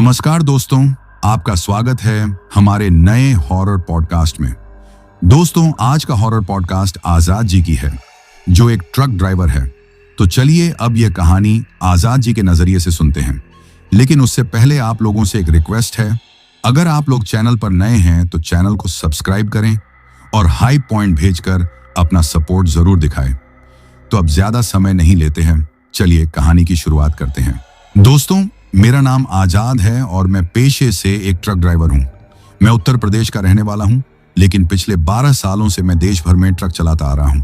नमस्कार दोस्तों, आपका स्वागत है हमारे नए हॉरर पॉडकास्ट में। दोस्तों, आज का हॉरर पॉडकास्ट आजाद जी की है, जो एक ट्रक ड्राइवर है। तो चलिए अब यह कहानी आजाद जी के नजरिए से सुनते हैं। लेकिन उससे पहले आप लोगों से एक रिक्वेस्ट है, अगर आप लोग चैनल पर नए हैं तो चैनल को सब्सक्राइब करें और हाई पॉइंट भेजकर अपना सपोर्ट जरूर दिखाएं। तो अब ज्यादा समय नहीं लेते हैं, चलिए कहानी की शुरुआत करते हैं। दोस्तों, मेरा नाम आजाद है और मैं पेशे से एक ट्रक ड्राइवर हूं। मैं उत्तर प्रदेश का रहने वाला हूं, लेकिन पिछले 12 सालों से मैं देश भर में ट्रक चलाता आ रहा हूं।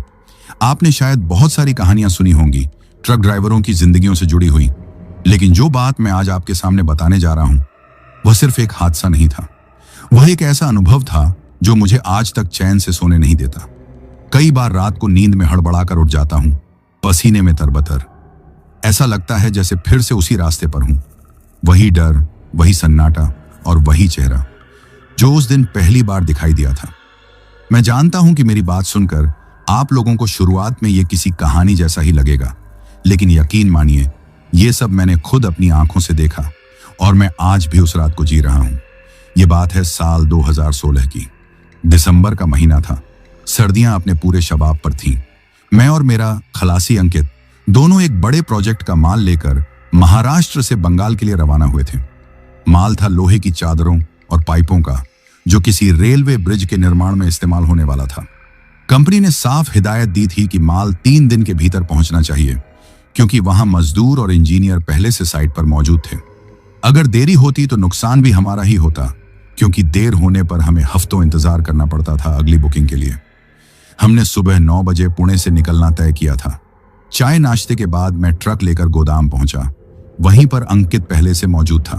आपने शायद बहुत सारी कहानियां सुनी होंगी ट्रक ड्राइवरों की जिंदगियों से जुड़ी हुई, लेकिन जो बात मैं आज आपके सामने बताने जा रहा हूं वह सिर्फ एक हादसा नहीं था। वह एक ऐसा अनुभव था जो मुझे आज तक चैन से सोने नहीं देता। कई बार रात को नींद में हड़बड़ाकर उठ जाता हूं, पसीने में तरबतर। ऐसा लगता है जैसे फिर से उसी रास्ते पर हूं। वही डर, वही सन्नाटा और वही चेहरा जो उस दिन पहली बार दिखाई दिया था। मैं जानता हूं कि मेरी बात सुनकर आप लोगों को शुरुआत में ये किसी कहानी जैसा ही लगेगा, लेकिन यकीन मानिए, ये सब मैंने खुद अपनी आंखों से देखा और मैं आज भी उस रात को जी रहा हूं। ये बात है साल 2016 की। दिसंबर का महीना था। सर्दियां अपने पूरे शबाब पर थीं। मैं और मेरा खलासी अंकित दोनों एक बड़े प्रोजेक्ट का माल लेकर महाराष्ट्र से बंगाल के लिए रवाना हुए थे। माल था लोहे की चादरों और पाइपों का, जो किसी रेलवे ब्रिज के निर्माण में इस्तेमाल होने वाला था। कंपनी ने साफ हिदायत दी थी कि माल 3 दिन के भीतर पहुंचना चाहिए, क्योंकि वहां मजदूर और इंजीनियर पहले से साइट पर मौजूद थे। अगर देरी होती तो नुकसान भी हमारा ही होता, क्योंकि देर होने पर हमें हफ्तों इंतजार करना पड़ता था अगली बुकिंग के लिए। हमने सुबह 9 बजे पुणे से निकलना तय किया था। चाय नाश्ते के बाद मैं ट्रक लेकर गोदाम पहुंचा। वहीं पर अंकित पहले से मौजूद था।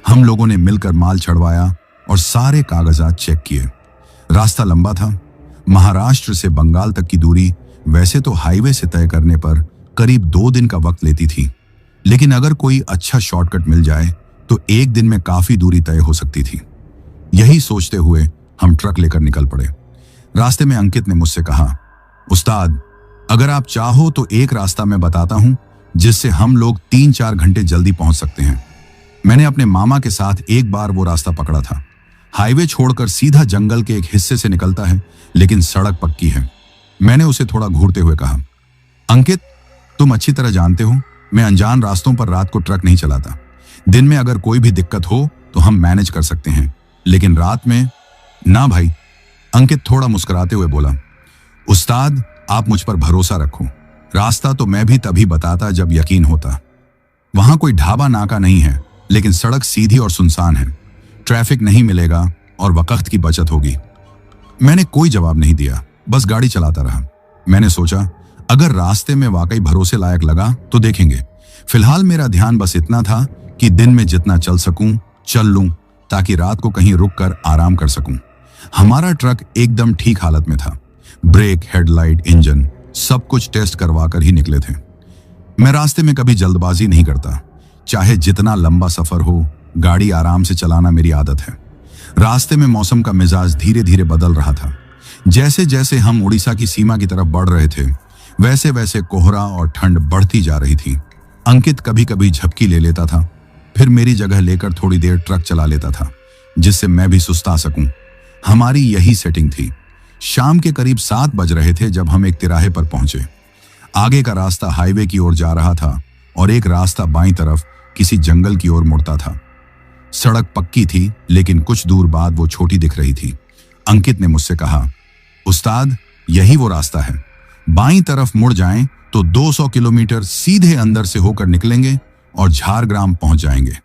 हम लोगों ने मिलकर माल चढ़वाया और सारे कागजात चेक किए। रास्ता लंबा था। महाराष्ट्र से बंगाल तक की दूरी वैसे तो हाईवे से तय करने पर करीब 2 दिन का वक्त लेती थी, लेकिन अगर कोई अच्छा शॉर्टकट मिल जाए तो 1 दिन में काफी दूरी तय हो सकती थी। यही सोचते हुए हम ट्रक लेकर निकल पड़े। रास्ते में अंकित ने मुझसे कहा, उस्ताद, अगर आप चाहो तो एक रास्ता मैं बताता हूं जिससे हम लोग 3-4 घंटे जल्दी पहुंच सकते हैं। मैंने अपने मामा के साथ एक बार वो रास्ता पकड़ा था। हाईवे छोड़कर सीधा जंगल के एक हिस्से से निकलता है, लेकिन सड़क पक्की है। मैंने उसे थोड़ा घूरते हुए कहा, अंकित, तुम अच्छी तरह जानते हो मैं अनजान रास्तों पर रात को ट्रक नहीं चलाता। दिन में अगर कोई भी दिक्कत हो तो हम मैनेज कर सकते हैं, लेकिन रात में ना भाई। अंकित थोड़ा मुस्कुराते हुए बोला, उस्ताद, आप मुझ पर भरोसा रखो। रास्ता तो मैं भी तभी बताता जब यकीन होता। वहां कोई ढाबा नाका नहीं है, लेकिन सड़क सीधी और सुनसान है। ट्रैफिक नहीं मिलेगा और वक्त की बचत होगी। मैंने कोई जवाब नहीं दिया, बस गाड़ी चलाता रहा। मैंने सोचा, अगर रास्ते में वाकई भरोसे लायक लगा तो देखेंगे। फिलहाल मेरा ध्यान बस इतना था कि दिन में जितना चल सकूं चल लूं, ताकि रात को कहीं रुक कर आराम कर सकूं। हमारा ट्रक एकदम ठीक हालत में था। ब्रेक, हेडलाइट, इंजन सब कुछ टेस्ट करवा कर ही निकले थे। मैं रास्ते में कभी जल्दबाजी नहीं करता। चाहे जितना लंबा सफर हो, गाड़ी आराम से चलाना मेरी आदत है। रास्ते में मौसम का मिजाज धीरे धीरे बदल रहा था। जैसे जैसे हम उड़ीसा की सीमा की तरफ बढ़ रहे थे, वैसे वैसे कोहरा और ठंड बढ़ती जा रही थी। अंकित कभी कभी झपकी ले लेता था, फिर मेरी जगह लेकर थोड़ी देर ट्रक चला लेता था, जिससे मैं भी सुस्ता सकूं। हमारी यही सेटिंग थी। शाम के करीब 7 बज रहे थे जब हम एक तिराहे पर पहुंचे। आगे का रास्ता हाईवे की ओर जा रहा था और एक रास्ता बाईं तरफ किसी जंगल की ओर मुड़ता था। सड़क पक्की थी, लेकिन कुछ दूर बाद वो छोटी दिख रही थी। अंकित ने मुझसे कहा, उस्ताद, यही वो रास्ता है। बाईं तरफ मुड़ जाएं तो 200 किलोमीटर सीधे अंदर से होकर निकलेंगे और झारग्राम पहुंच जाएंगे।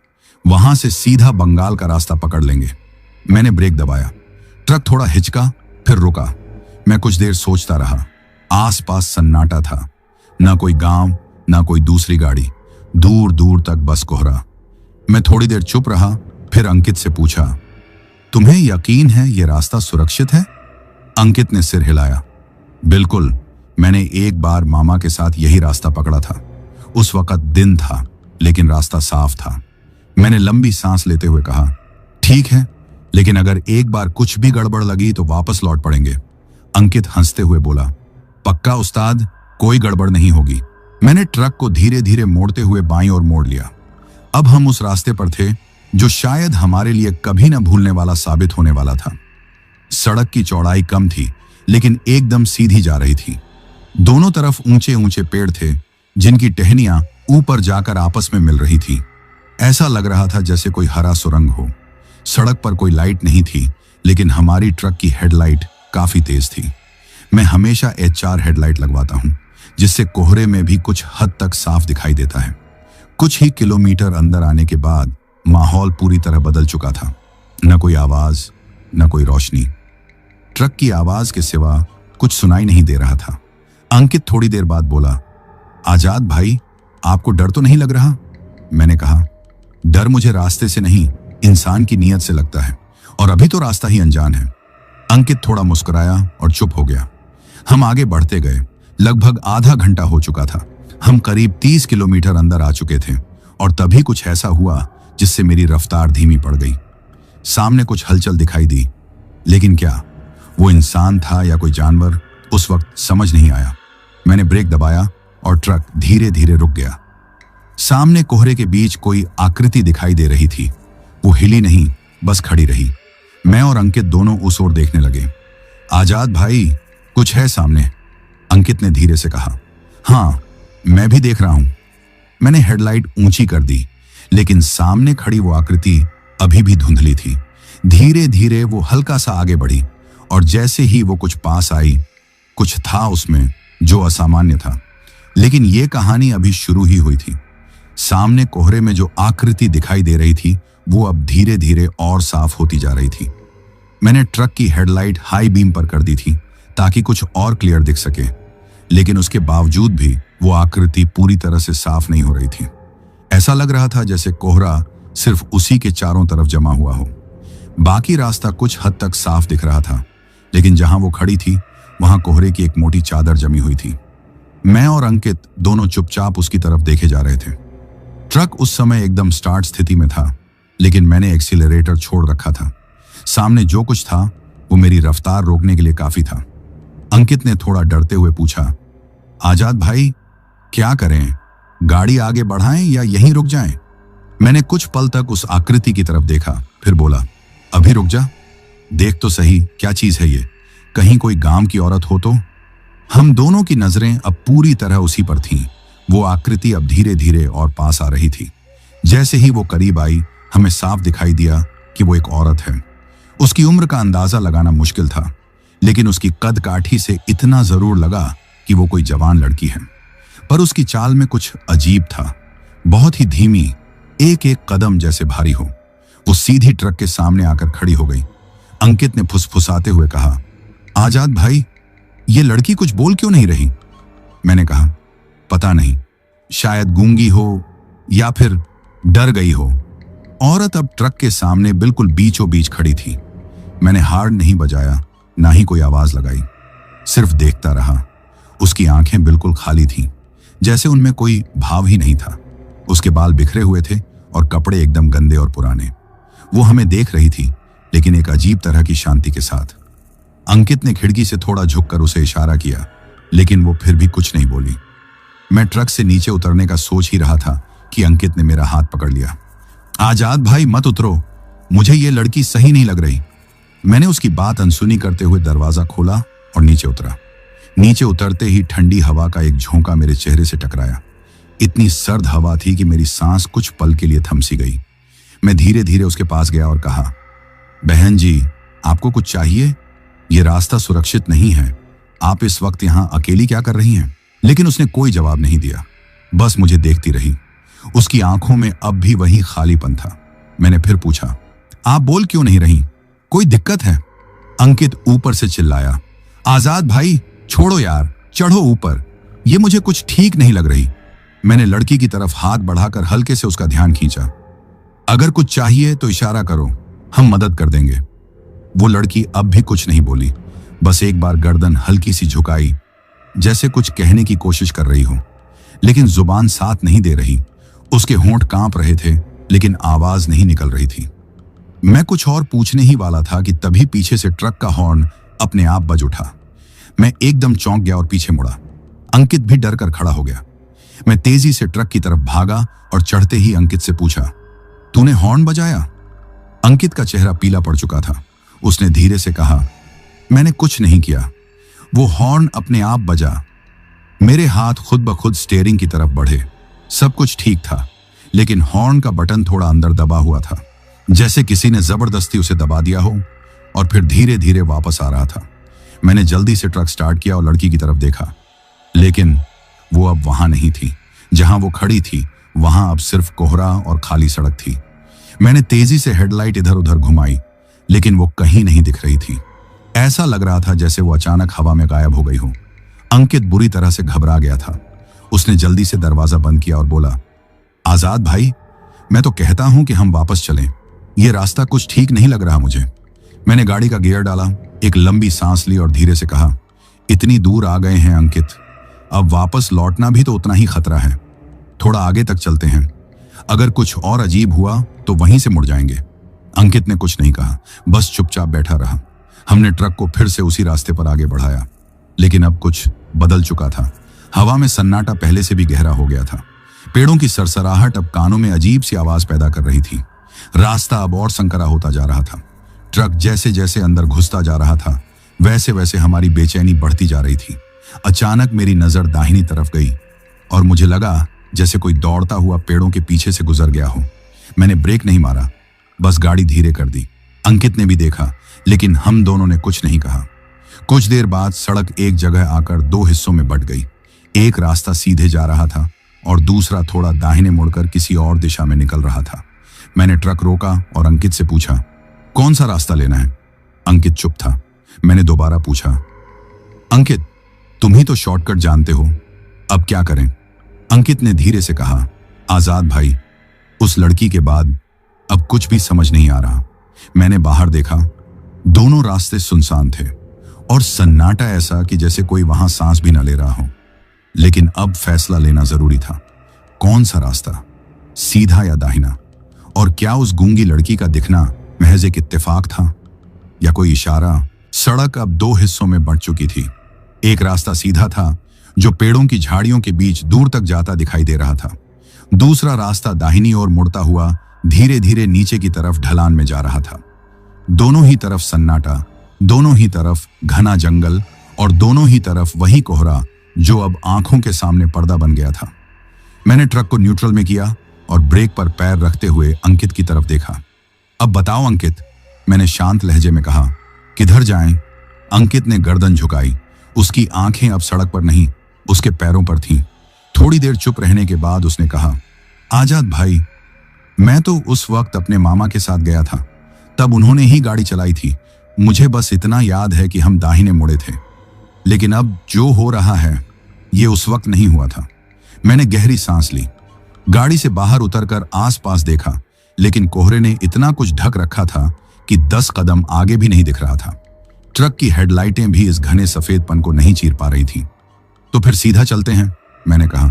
वहां से सीधा बंगाल का रास्ता पकड़ लेंगे। मैंने ब्रेक दबाया। ट्रक थोड़ा हिचका, फिर रुका। मैं कुछ देर सोचता रहा। आसपास सन्नाटा था। ना कोई गांव, ना कोई दूसरी गाड़ी। दूर दूर तक बस कोहरा। मैं थोड़ी देर चुप रहा, फिर अंकित से पूछा, तुम्हें यकीन है ये रास्ता सुरक्षित है? अंकित ने सिर हिलाया। बिल्कुल, मैंने एक बार मामा के साथ यही रास्ता पकड़ा था। उस वक्त दिन था, लेकिन रास्ता साफ था। मैंने लंबी सांस लेते हुए कहा, ठीक है, लेकिन अगर एक बार कुछ भी गड़बड़ लगी तो वापस लौट पड़ेंगे। अंकित हंसते हुए बोला, पक्का उस्ताद, कोई गड़बड़ नहीं होगी। मैंने ट्रक को धीरे धीरे मोड़ते हुए बाईं ओर मोड़ लिया। अब हम उस रास्ते पर थे जो शायद हमारे लिए कभी न भूलने वाला साबित होने वाला था। सड़क की चौड़ाई कम थी, लेकिन एकदम सीधी जा रही थी। दोनों तरफ ऊंचे ऊंचे पेड़ थे, जिनकी टहनियां ऊपर जाकर आपस में मिल रही थी। ऐसा लग रहा था जैसे कोई हरा सुरंग हो। सड़क पर कोई लाइट नहीं थी, लेकिन हमारी ट्रक की हेडलाइट काफी तेज थी। मैं हमेशा HR हेडलाइट लगवाता हूं, जिससे कोहरे में भी कुछ हद तक साफ दिखाई देता है। कुछ ही किलोमीटर अंदर आने के बाद माहौल पूरी तरह बदल चुका था। न कोई आवाज, न कोई रोशनी। ट्रक की आवाज के सिवा कुछ सुनाई नहीं दे रहा था। अंकित थोड़ी देर बाद बोला, आजाद भाई, आपको डर तो नहीं लग रहा? मैंने कहा, डर मुझे रास्ते से नहीं, इंसान की नीयत से लगता है, और अभी तो रास्ता ही अनजान है। अंकित थोड़ा मुस्कुराया और चुप हो गया। हम आगे बढ़ते गए। लगभग आधा घंटा हो चुका था। हम करीब 30 किलोमीटर अंदर आ चुके थे, और तभी कुछ ऐसा हुआ जिससे मेरी रफ्तार धीमी पड़ गई। सामने कुछ हलचल दिखाई दी, लेकिन क्या वो इंसान था या कोई जानवर, उस वक्त समझ नहीं आया। मैंने ब्रेक दबाया और ट्रक धीरे धीरे रुक गया। सामने कोहरे के बीच कोई आकृति दिखाई दे रही थी। वो हिली नहीं, बस खड़ी रही। मैं और अंकित दोनों उस ओर देखने लगे। आजाद भाई, कुछ है सामने, अंकित ने धीरे से कहा। हाँ, मैं भी देख रहा हूं। मैंने हेडलाइट ऊंची कर दी, लेकिन सामने खड़ी वो आकृति अभी भी धुंधली थी। धीरे धीरे वो हल्का सा आगे बढ़ी, और जैसे ही वो कुछ पास आई, कुछ था उसमें जो असामान्य था। लेकिन ये कहानी अभी शुरू ही हुई थी। सामने कोहरे में जो आकृति दिखाई दे रही थी, वो अब धीरे धीरे और साफ होती जा रही थी। मैंने ट्रक की हेडलाइट हाई बीम पर कर दी थी, ताकि कुछ और क्लियर दिख सके, लेकिन उसके बावजूद भी वो आकृति पूरी तरह से साफ नहीं हो रही थी। ऐसा लग रहा था जैसे कोहरा सिर्फ उसी के चारों तरफ जमा हुआ हो। बाकी रास्ता कुछ हद तक साफ दिख रहा था, लेकिन जहां वो खड़ी थी, वहां कोहरे की एक मोटी चादर जमी हुई थी। मैं और अंकित दोनों चुपचाप उसकी तरफ देखे जा रहे थे। ट्रक उस समय एकदम स्टार्ट स्थिति में था, लेकिन मैंने एक्सीलरेटर छोड़ रखा था। सामने जो कुछ था वो मेरी रफ्तार रोकने के लिए काफी था। अंकित ने थोड़ा डरते हुए पूछा, आजाद भाई, क्या करें? गाड़ी आगे बढ़ाएं या यहीं रुक जाएं? मैंने कुछ पल तक उस आकृति की तरफ देखा, फिर बोला, अभी रुक जा, देख तो सही क्या चीज है ये, कहीं कोई गांव की औरत हो तो। हम दोनों की नजरें अब पूरी तरह उसी पर थीं। वो आकृति अब धीरे धीरे और पास आ रही थी। जैसे ही वो करीब आई, हमें साफ दिखाई दिया कि वो एक औरत है। उसकी उम्र का अंदाजा लगाना मुश्किल था, लेकिन उसकी कद काठी से इतना जरूर लगा कि वो कोई जवान लड़की है। पर उसकी चाल में कुछ अजीब था, बहुत ही धीमी, एक एक कदम जैसे भारी हो। वो सीधी ट्रक के सामने आकर खड़ी हो गई। अंकित ने फुसफुसाते हुए कहा, आजाद भाई, ये लड़की कुछ बोल क्यों नहीं रही? मैंने कहा, पता नहीं, शायद गूंगी हो या फिर डर गई हो। औरत अब ट्रक के सामने बिल्कुल बीचों बीच खड़ी थी। मैंने हार्न नहीं बजाया, ना ही कोई आवाज लगाई, सिर्फ देखता रहा। उसकी आंखें बिल्कुल खाली थीं, जैसे उनमें कोई भाव ही नहीं था। उसके बाल बिखरे हुए थे और कपड़े एकदम गंदे और पुराने। वो हमें देख रही थी, लेकिन एक अजीब तरह की शांति के साथ। अंकित ने खिड़की से थोड़ा झुककर उसे इशारा किया, लेकिन वो फिर भी कुछ नहीं बोली। मैं ट्रक से नीचे उतरने का सोच ही रहा था कि अंकित ने मेरा हाथ पकड़ लिया। आजाद भाई, मत उतरो, मुझे ये लड़की सही नहीं लग रही। मैंने उसकी बात अनसुनी करते हुए दरवाजा खोला और नीचे उतरा। नीचे उतरते ही ठंडी हवा का एक झोंका मेरे चेहरे से टकराया। इतनी सर्द हवा थी कि मेरी सांस कुछ पल के लिए थम सी गई। मैं धीरे धीरे उसके पास गया और कहा, बहन जी, आपको कुछ चाहिए? ये रास्ता सुरक्षित नहीं है। आप इस वक्त यहाँ अकेली क्या कर रही हैं? लेकिन उसने कोई जवाब नहीं दिया, बस मुझे देखती रही। उसकी आंखों में अब भी वही खालीपन था। मैंने फिर पूछा, आप बोल क्यों नहीं रही? कोई दिक्कत है? अंकित ऊपर से चिल्लाया, आजाद भाई, छोड़ो यार, चढ़ो ऊपर, ये मुझे कुछ ठीक नहीं लग रही। मैंने लड़की की तरफ हाथ बढ़ाकर हल्के से उसका ध्यान खींचा। अगर कुछ चाहिए तो इशारा करो, हम मदद कर देंगे। वो लड़की अब भी कुछ नहीं बोली, बस एक बार गर्दन हल्की सी झुकाई, जैसे कुछ कहने की कोशिश कर रही हो, लेकिन जुबान साथ नहीं दे रही। उसके होंठ कांप रहे थे, लेकिन आवाज नहीं निकल रही थी। मैं कुछ और पूछने ही वाला था कि तभी पीछे से ट्रक का हॉर्न अपने आप बज उठा। मैं एकदम चौंक गया और पीछे मुड़ा। अंकित भी डर कर खड़ा हो गया। मैं तेजी से ट्रक की तरफ भागा और चढ़ते ही अंकित से पूछा, तूने हॉर्न बजाया? अंकित का चेहरा पीला पड़ चुका था। उसने धीरे से कहा, मैंने कुछ नहीं किया, वो हॉर्न अपने आप बजा। मेरे हाथ खुद ब खुद स्टीयरिंग की तरफ बढ़े। सब कुछ ठीक था, लेकिन हॉर्न का बटन थोड़ा अंदर दबा हुआ था, जैसे किसी ने जबरदस्ती उसे दबा दिया हो, और फिर धीरे धीरे वापस आ रहा था। मैंने जल्दी से ट्रक स्टार्ट किया और लड़की की तरफ देखा, लेकिन वो अब वहां नहीं थी। जहां वो खड़ी थी वहां अब सिर्फ कोहरा और खाली सड़क थी। मैंने तेजी से हेडलाइट इधर उधर घुमाई, लेकिन वो कहीं नहीं दिख रही थी। ऐसा लग रहा था जैसे वो अचानक हवा में गायब हो गई हो। अंकित बुरी तरह से घबरा गया था। उसने जल्दी से दरवाजा बंद किया और बोला, आजाद भाई, मैं तो कहता हूं कि हम वापस चलें। ये रास्ता कुछ ठीक नहीं लग रहा मुझे। मैंने गाड़ी का गियर डाला, एक लंबी सांस ली और धीरे से कहा, इतनी दूर आ गए हैं अंकित, अब वापस लौटना भी तो उतना ही खतरा है। थोड़ा आगे तक चलते हैं, अगर कुछ और अजीब हुआ तो वहीं से मुड़ जाएंगे। अंकित ने कुछ नहीं कहा, बस चुपचाप बैठा रहा। हमने ट्रक को फिर से उसी रास्ते पर आगे बढ़ाया, लेकिन अब कुछ बदल चुका था। हवा में सन्नाटा पहले से भी गहरा हो गया था। पेड़ों की सरसराहट अब कानों में अजीब सी आवाज पैदा कर रही थी। रास्ता अब और संकरा होता जा रहा था। ट्रक जैसे जैसे अंदर घुसता जा रहा था, वैसे वैसे हमारी बेचैनी बढ़ती जा रही थी। अचानक मेरी नजर दाहिनी तरफ गई और मुझे लगा जैसे कोई दौड़ता हुआ पेड़ों के पीछे से गुजर गया हो। मैंने ब्रेक नहीं मारा, बस गाड़ी धीरे कर दी। अंकित ने भी देखा, लेकिन हम दोनों ने कुछ नहीं कहा। कुछ देर बाद सड़क एक जगह आकर दो हिस्सों में बंट गई। एक रास्ता सीधे जा रहा था और दूसरा थोड़ा दाहिने मुड़कर किसी और दिशा में निकल रहा था। मैंने ट्रक रोका और अंकित से पूछा, कौन सा रास्ता लेना है? अंकित चुप था। मैंने दोबारा पूछा, अंकित, तुम ही तो शॉर्टकट जानते हो, अब क्या करें? अंकित ने धीरे से कहा, आजाद भाई, उस लड़की के बाद अब कुछ भी समझ नहीं आ रहा। मैंने बाहर देखा, दोनों रास्ते सुनसान थे और सन्नाटा ऐसा कि जैसे कोई वहां सांस भी न ले रहा हो। लेकिन अब फैसला लेना जरूरी था। कौन सा रास्ता, सीधा या दाहिना? और क्या उस गूंगी लड़की का दिखना महज एक इत्तेफाक था या कोई इशारा? सड़क अब दो हिस्सों में बंट चुकी थी। एक रास्ता सीधा था जो पेड़ों की झाड़ियों के बीच दूर तक जाता दिखाई दे रहा था। दूसरा रास्ता दाहिनी ओर मुड़ता हुआ धीरे धीरे नीचे की तरफ ढलान में जा रहा था। दोनों ही तरफ सन्नाटा, दोनों ही तरफ घना जंगल और दोनों ही तरफ वही कोहरा जो अब आंखों के सामने पर्दा बन गया था। मैंने ट्रक को न्यूट्रल में किया और ब्रेक पर पैर रखते हुए अंकित की तरफ देखा। अब बताओ अंकित, मैंने शांत लहजे में कहा, किधर जाएं? अंकित ने गर्दन झुकाई। उसकी आंखें अब सड़क पर नहीं, उसके पैरों पर थीं। थोड़ी देर चुप रहने के बाद उसने कहा, आजाद भाई, मैं तो उस वक्त अपने मामा के साथ गया था, तब उन्होंने ही गाड़ी चलाई थी। मुझे बस इतना याद है कि हम दाहिने मुड़े थे, लेकिन अब जो हो रहा है ये उस वक्त नहीं हुआ था। मैंने गहरी सांस ली, गाड़ी से बाहर उतरकर आसपास देखा, लेकिन कोहरे ने इतना कुछ ढक रखा था कि 10 कदम आगे भी नहीं दिख रहा था। ट्रक की हेडलाइटें भी इस घने सफेदपन को नहीं चीर पा रही थी। तो फिर सीधा चलते हैं, मैंने कहा।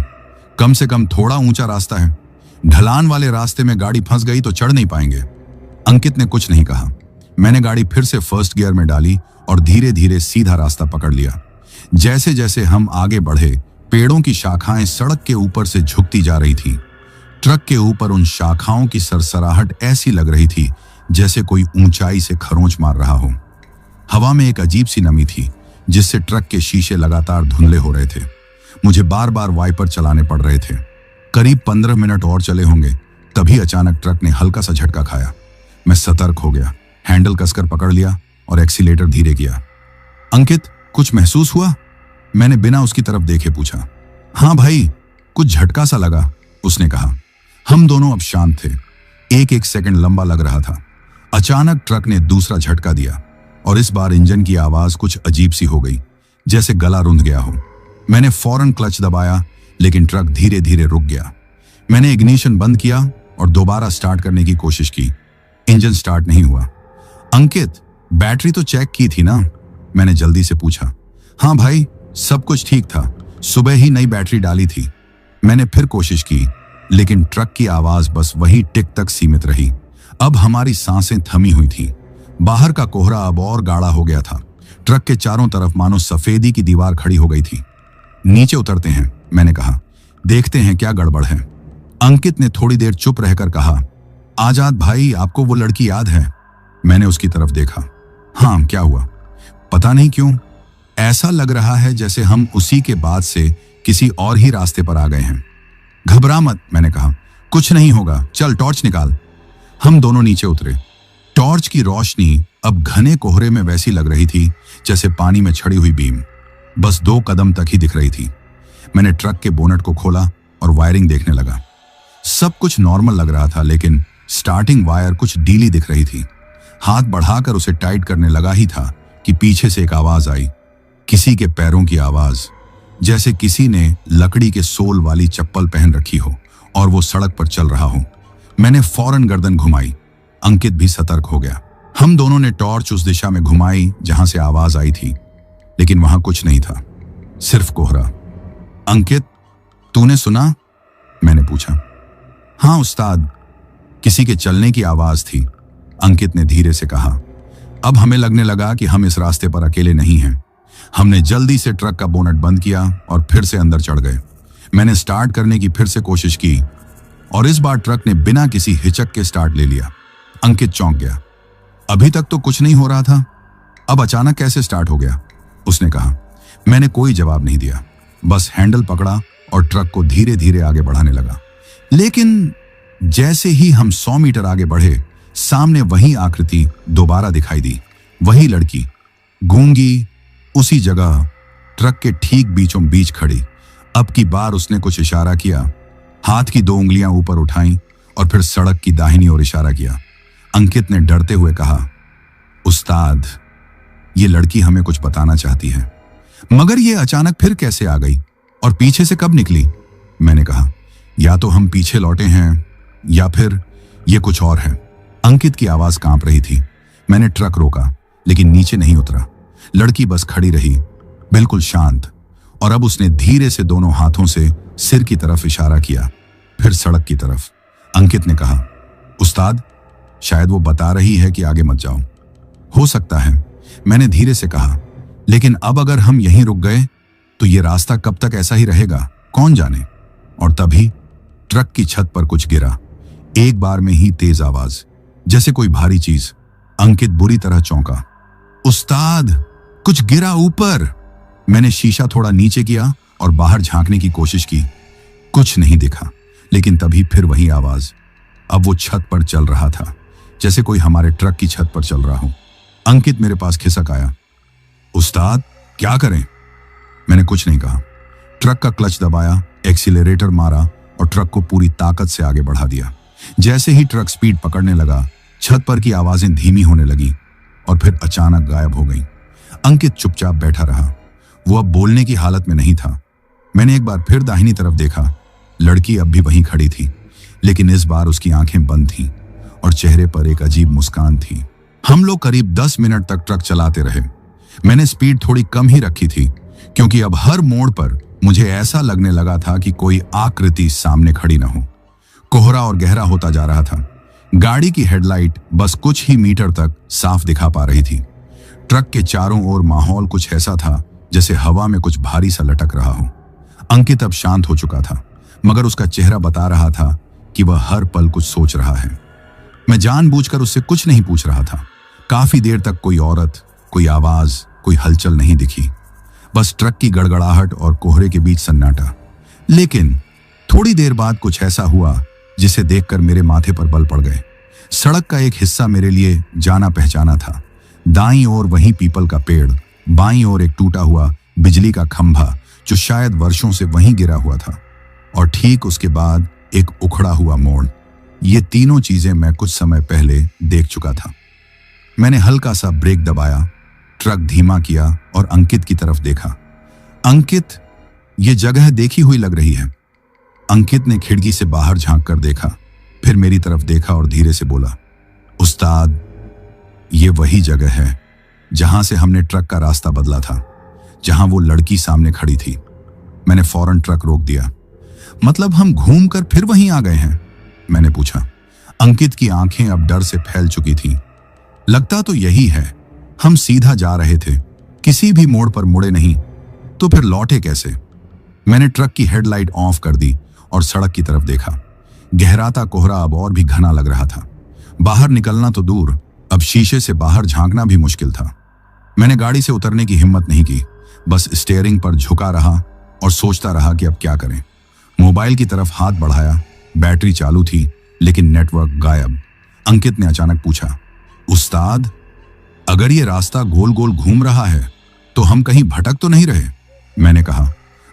कम से कम थोड़ा ऊंचा रास्ता है। ढलान वाले रास्ते में गाड़ी फंस गई तो चढ़ नहीं पाएंगे। अंकित ने कुछ नहीं कहा। मैंने गाड़ी फिर से फर्स्ट गियर में डाली और धीरे धीरे सीधा रास्ता पकड़ लिया। जैसे जैसे हम आगे बढ़े, पेड़ों की शाखाएं सड़क के ऊपर से झुकती जा रही थी। ट्रक के ऊपर उन शाखाओं की सरसराहट ऐसी लग रही थी जैसे कोई ऊंचाई से खरोंच मार रहा हो। हवा में एक अजीब सी नमी थी जिससे ट्रक के शीशे लगातार धुंधले हो रहे थे। मुझे बार बार वाइपर चलाने पड़ रहे थे। करीब 15 मिनट और चले होंगे, तभी अचानक ट्रक ने हल्का सा झटका खाया। मैं सतर्क हो गया, हैंडल कसकर पकड़ लिया और एक्सीलेटर धीरे किया। अंकित, कुछ महसूस हुआ? मैंने बिना उसकी तरफ देखे पूछा। हाँ भाई, कुछ झटका सा लगा, उसने कहा। हम दोनों अब शांत थे। एक एक सेकंड लंबा लग रहा था। अचानक ट्रक ने दूसरा झटका दिया और इस बार इंजन की आवाज कुछ अजीब सी हो गई, जैसे गला रुंध गया हो। मैंने फौरन क्लच दबाया, लेकिन ट्रक धीरे धीरे रुक गया। मैंने इग्निशन बंद किया और दोबारा स्टार्ट करने की कोशिश की। इंजन स्टार्ट नहीं हुआ। अंकित, बैटरी तो चेक की थी ना? मैंने जल्दी से पूछा। हाँ भाई, सब कुछ ठीक था, सुबह ही नई बैटरी डाली थी। मैंने फिर कोशिश की, लेकिन ट्रक की आवाज बस वही टिक तक सीमित रही। अब हमारी सांसें थमी हुई थी। बाहर का कोहरा अब और गाढ़ा हो गया था। ट्रक के चारों तरफ मानो सफेदी की दीवार खड़ी हो गई थी। नीचे उतरते हैं, मैंने कहा। देखते हैं क्या गड़बड़ है। अंकित ने थोड़ी देर चुप रहकर कहा, आजाद भाई, आपको वो लड़की याद है? मैंने उसकी तरफ देखा। हाँ, क्या हुआ? पता नहीं क्यों ऐसा लग रहा है जैसे हम उसी के बाद से किसी और ही रास्ते पर आ गए हैं। घबरा मत, मैंने कहा, कुछ नहीं होगा, चल टॉर्च निकाल। हम दोनों नीचे उतरे। टॉर्च की रोशनी अब घने कोहरे में वैसी लग रही थी जैसे पानी में छड़ी हुई बीम, बस 2 कदम तक ही दिख रही थी। मैंने ट्रक के बोनट को खोला और वायरिंग देखने लगा। सब कुछ नॉर्मल लग रहा था, लेकिन स्टार्टिंग वायर कुछ ढीली दिख रही थी। हाथ बढ़ाकर उसे टाइट करने लगा ही था कि पीछे से एक आवाज आई, किसी के पैरों की आवाज, जैसे किसी ने लकड़ी के सोल वाली चप्पल पहन रखी हो और वो सड़क पर चल रहा हो। मैंने फौरन गर्दन घुमाई। अंकित भी सतर्क हो गया। हम दोनों ने टॉर्च उस दिशा में घुमाई जहां से आवाज आई थी, लेकिन वहां कुछ नहीं था, सिर्फ कोहरा। अंकित, तूने सुना? मैंने पूछा। हाँ उस्ताद, किसी के चलने की आवाज थी, अंकित ने धीरे से कहा। अब हमें लगने लगा कि हम इस रास्ते पर अकेले नहीं हैं। हमने जल्दी से ट्रक का बोनट बंद किया और फिर से अंदर चढ़ गए। मैंने स्टार्ट करने की फिर से कोशिश की और इस बार ट्रक ने बिना किसी हिचक के स्टार्ट ले लिया। अंकित चौंक गया। अभी तक तो कुछ नहीं हो रहा था, अब अचानक कैसे स्टार्ट हो गया? उसने कहा। मैंने कोई जवाब नहीं दिया, बस हैंडल पकड़ा और ट्रक को धीरे धीरे आगे बढ़ाने लगा। लेकिन जैसे ही हम 100 मीटर आगे बढ़े, सामने वही आकृति दोबारा दिखाई दी। वही लड़की, गूंगी, उसी जगह, ट्रक के ठीक बीचों बीच खड़ी। अब की बार उसने कुछ इशारा किया, हाथ की 2 उंगलियां ऊपर उठाईं और फिर सड़क की दाहिनी ओर इशारा किया। अंकित ने डरते हुए कहा, उस्ताद, ये लड़की हमें कुछ बताना चाहती है। मगर ये अचानक फिर कैसे आ गई और पीछे से कब निकली? मैंने कहा, या तो हम पीछे लौटे हैं या फिर ये कुछ और है। अंकित की आवाज कांप रही थी। मैंने ट्रक रोका, लेकिन नीचे नहीं उतरा। लड़की बस खड़ी रही, बिल्कुल शांत, और अब उसने धीरे से दोनों हाथों से सिर की तरफ इशारा किया, फिर सड़क की तरफ। अंकित ने कहा, उस्ताद, शायद वो बता रही है कि आगे मत जाओ। हो सकता है, मैंने धीरे से कहा, लेकिन अब अगर हम यहीं रुक गए तो ये रास्ता कब तक ऐसा ही रहेगा, कौन जाने। और तभी ट्रक की छत पर कुछ गिरा। एक बार में ही तेज आवाज, जैसे कोई भारी चीज। अंकित बुरी तरह चौंका। उस्ताद, कुछ गिरा ऊपर। मैंने शीशा थोड़ा नीचे किया और बाहर झांकने की कोशिश की। कुछ नहीं दिखा, लेकिन तभी फिर वही आवाज। अब वो छत पर चल रहा था, जैसे कोई हमारे ट्रक की छत पर चल रहा हो। अंकित मेरे पास खिसक आया। उस्ताद, क्या करें? मैंने कुछ नहीं कहा। ट्रक का क्लच दबाया, एक्सीलरेटर मारा और ट्रक को पूरी ताकत से आगे बढ़ा दिया। जैसे ही ट्रक स्पीड पकड़ने लगा, छत पर की आवाजें धीमी होने लगी और फिर अचानक गायब हो गईं। अंकित चुपचाप बैठा रहा। वो अब बोलने की हालत में नहीं था। मैंने एक बार फिर दाहिनी तरफ देखा। लड़की अब भी वहीं खड़ी थी, लेकिन इस बार उसकी आंखें बंद थीं और चेहरे पर एक अजीब मुस्कान थी। हम लोग करीब 10 मिनट तक ट्रक चलाते रहे। मैंने स्पीड थोड़ी कम ही रखी थी, क्योंकि अब हर मोड़ पर मुझे ऐसा लगने लगा था कि कोई आकृति सामने खड़ी न हो। कोहरा और गहरा होता जा रहा था। गाड़ी की हेडलाइट बस कुछ ही मीटर तक साफ दिखा पा रही थी। ट्रक के चारों ओर माहौल कुछ ऐसा था जैसे हवा में कुछ भारी सा लटक रहा हो। अंकित अब शांत हो चुका था, मगर उसका चेहरा बता रहा था कि वह हर पल कुछ सोच रहा है। मैं जानबूझकर उससे कुछ नहीं पूछ रहा था। काफी देर तक कोई औरत, कोई आवाज, कोई हलचल नहीं दिखी। बस ट्रक की गड़गड़ाहट और कोहरे के बीच सन्नाटा। लेकिन थोड़ी देर बाद कुछ ऐसा हुआ जिसे देखकर मेरे माथे पर बल पड़ गए। सड़क का एक हिस्सा मेरे लिए जाना पहचाना था। दाईं ओर वही पीपल का पेड़, बाईं ओर एक टूटा हुआ बिजली का खंभा जो शायद वर्षों से वहीं गिरा हुआ था, और ठीक उसके बाद एक उखड़ा हुआ मोड़। ये तीनों चीजें मैं कुछ समय पहले देख चुका था। मैंने हल्का सा ब्रेक दबाया, ट्रक धीमा किया और अंकित की तरफ देखा। अंकित, ये जगह देखी हुई लग रही है। अंकित ने खिड़की से बाहर झांक कर देखा, फिर मेरी तरफ देखा और धीरे से बोला, उस्ताद, ये वही जगह है जहां से हमने ट्रक का रास्ता बदला था, जहां वो लड़की सामने खड़ी थी। मैंने फौरन ट्रक रोक दिया। मतलब हम घूमकर फिर वहीं आ गए हैं? मैंने पूछा। अंकित की आंखें अब डर से फैल चुकी थीं। लगता तो यही है। हम सीधा जा रहे थे, किसी भी मोड़ पर मुड़े नहीं, तो फिर लौटे कैसे? मैंने ट्रक की हेडलाइट ऑफ कर दी और सड़क की तरफ देखा। गहराता कोहरा अब और भी घना लग रहा था। बाहर निकलना तो दूर, अब शीशे से बाहर झांकना भी मुश्किल था। मैंने गाड़ी से उतरने की हिम्मत नहीं की, बस स्टीयरिंग पर झुका रहा और सोचता रहा कि अब क्या करें। मोबाइल की तरफ हाथ बढ़ाया, बैटरी चालू थी लेकिन नेटवर्क गायब। अंकित ने अचानक पूछा, उस्ताद, अगर ये रास्ता गोल गोल घूम रहा है तो हम कहीं भटक तो नहीं रहे? मैंने कहा,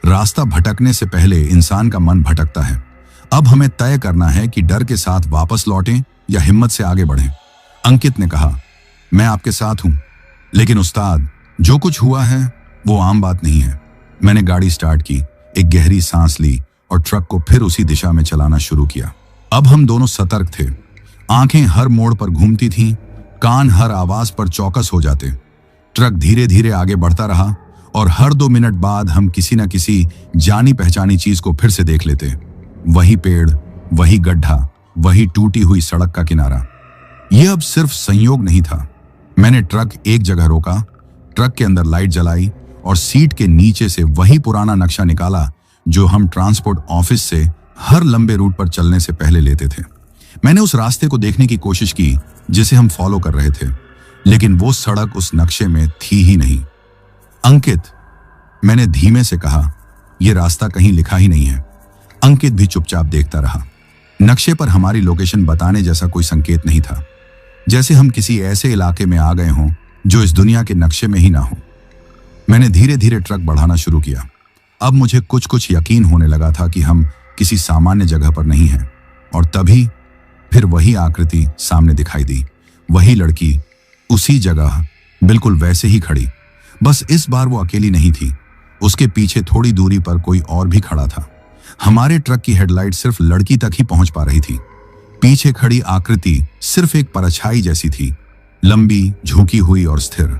रास्ता भटकने से पहले इंसान का मन भटकता है। अब हमें तय करना है कि डर के साथ वापस लौटें या हिम्मत से आगे बढ़ें। अंकित ने कहा, मैं आपके साथ हूं, लेकिन उस्ताद, जो कुछ हुआ है वो आम बात नहीं है। मैंने गाड़ी स्टार्ट की, एक गहरी सांस ली और ट्रक को फिर उसी दिशा में चलाना शुरू किया। अब हम दोनों सतर्क थे, आंखें हर मोड़ पर घूमती थीं, कान हर आवाज पर चौकस हो जाते। ट्रक धीरे धीरे आगे बढ़ता रहा और हर 2 मिनट बाद हम किसी न किसी जानी पहचानी चीज को फिर से देख लेते। वही पेड़, वही गड्ढा, वही टूटी हुई सड़क का किनारा। यह अब सिर्फ संयोग नहीं था। मैंने ट्रक एक जगह रोका, ट्रक के अंदर लाइट जलाई और सीट के नीचे से वही पुराना नक्शा निकाला जो हम ट्रांसपोर्ट ऑफिस से हर लंबे रूट पर चलने से पहले लेते थे। मैंने उस रास्ते को देखने की कोशिश की जिसे हम फॉलो कर रहे थे, लेकिन वो सड़क उस नक्शे में थी ही नहीं। अंकित, मैंने धीमे से कहा, यह रास्ता कहीं लिखा ही नहीं है। अंकित भी चुपचाप देखता रहा। नक्शे पर हमारी लोकेशन बताने जैसा कोई संकेत नहीं था, जैसे हम किसी ऐसे इलाके में आ गए हों जो इस दुनिया के नक्शे में ही ना हो। मैंने धीरे धीरे ट्रक बढ़ाना शुरू किया। अब मुझे कुछ कुछ यकीन होने लगा था कि हम किसी सामान्य जगह पर नहीं हैं। और तभी फिर वही आकृति सामने दिखाई दी, वही लड़की उसी जगह बिल्कुल वैसे ही खड़ी। बस इस बार वो अकेली नहीं थी, उसके पीछे थोड़ी दूरी पर कोई और भी खड़ा था। हमारे ट्रक की हेडलाइट सिर्फ लड़की तक ही पहुंच पा रही थी। पीछे खड़ी आकृति सिर्फ एक परछाई जैसी थी, लंबी, झुकी हुई और स्थिर।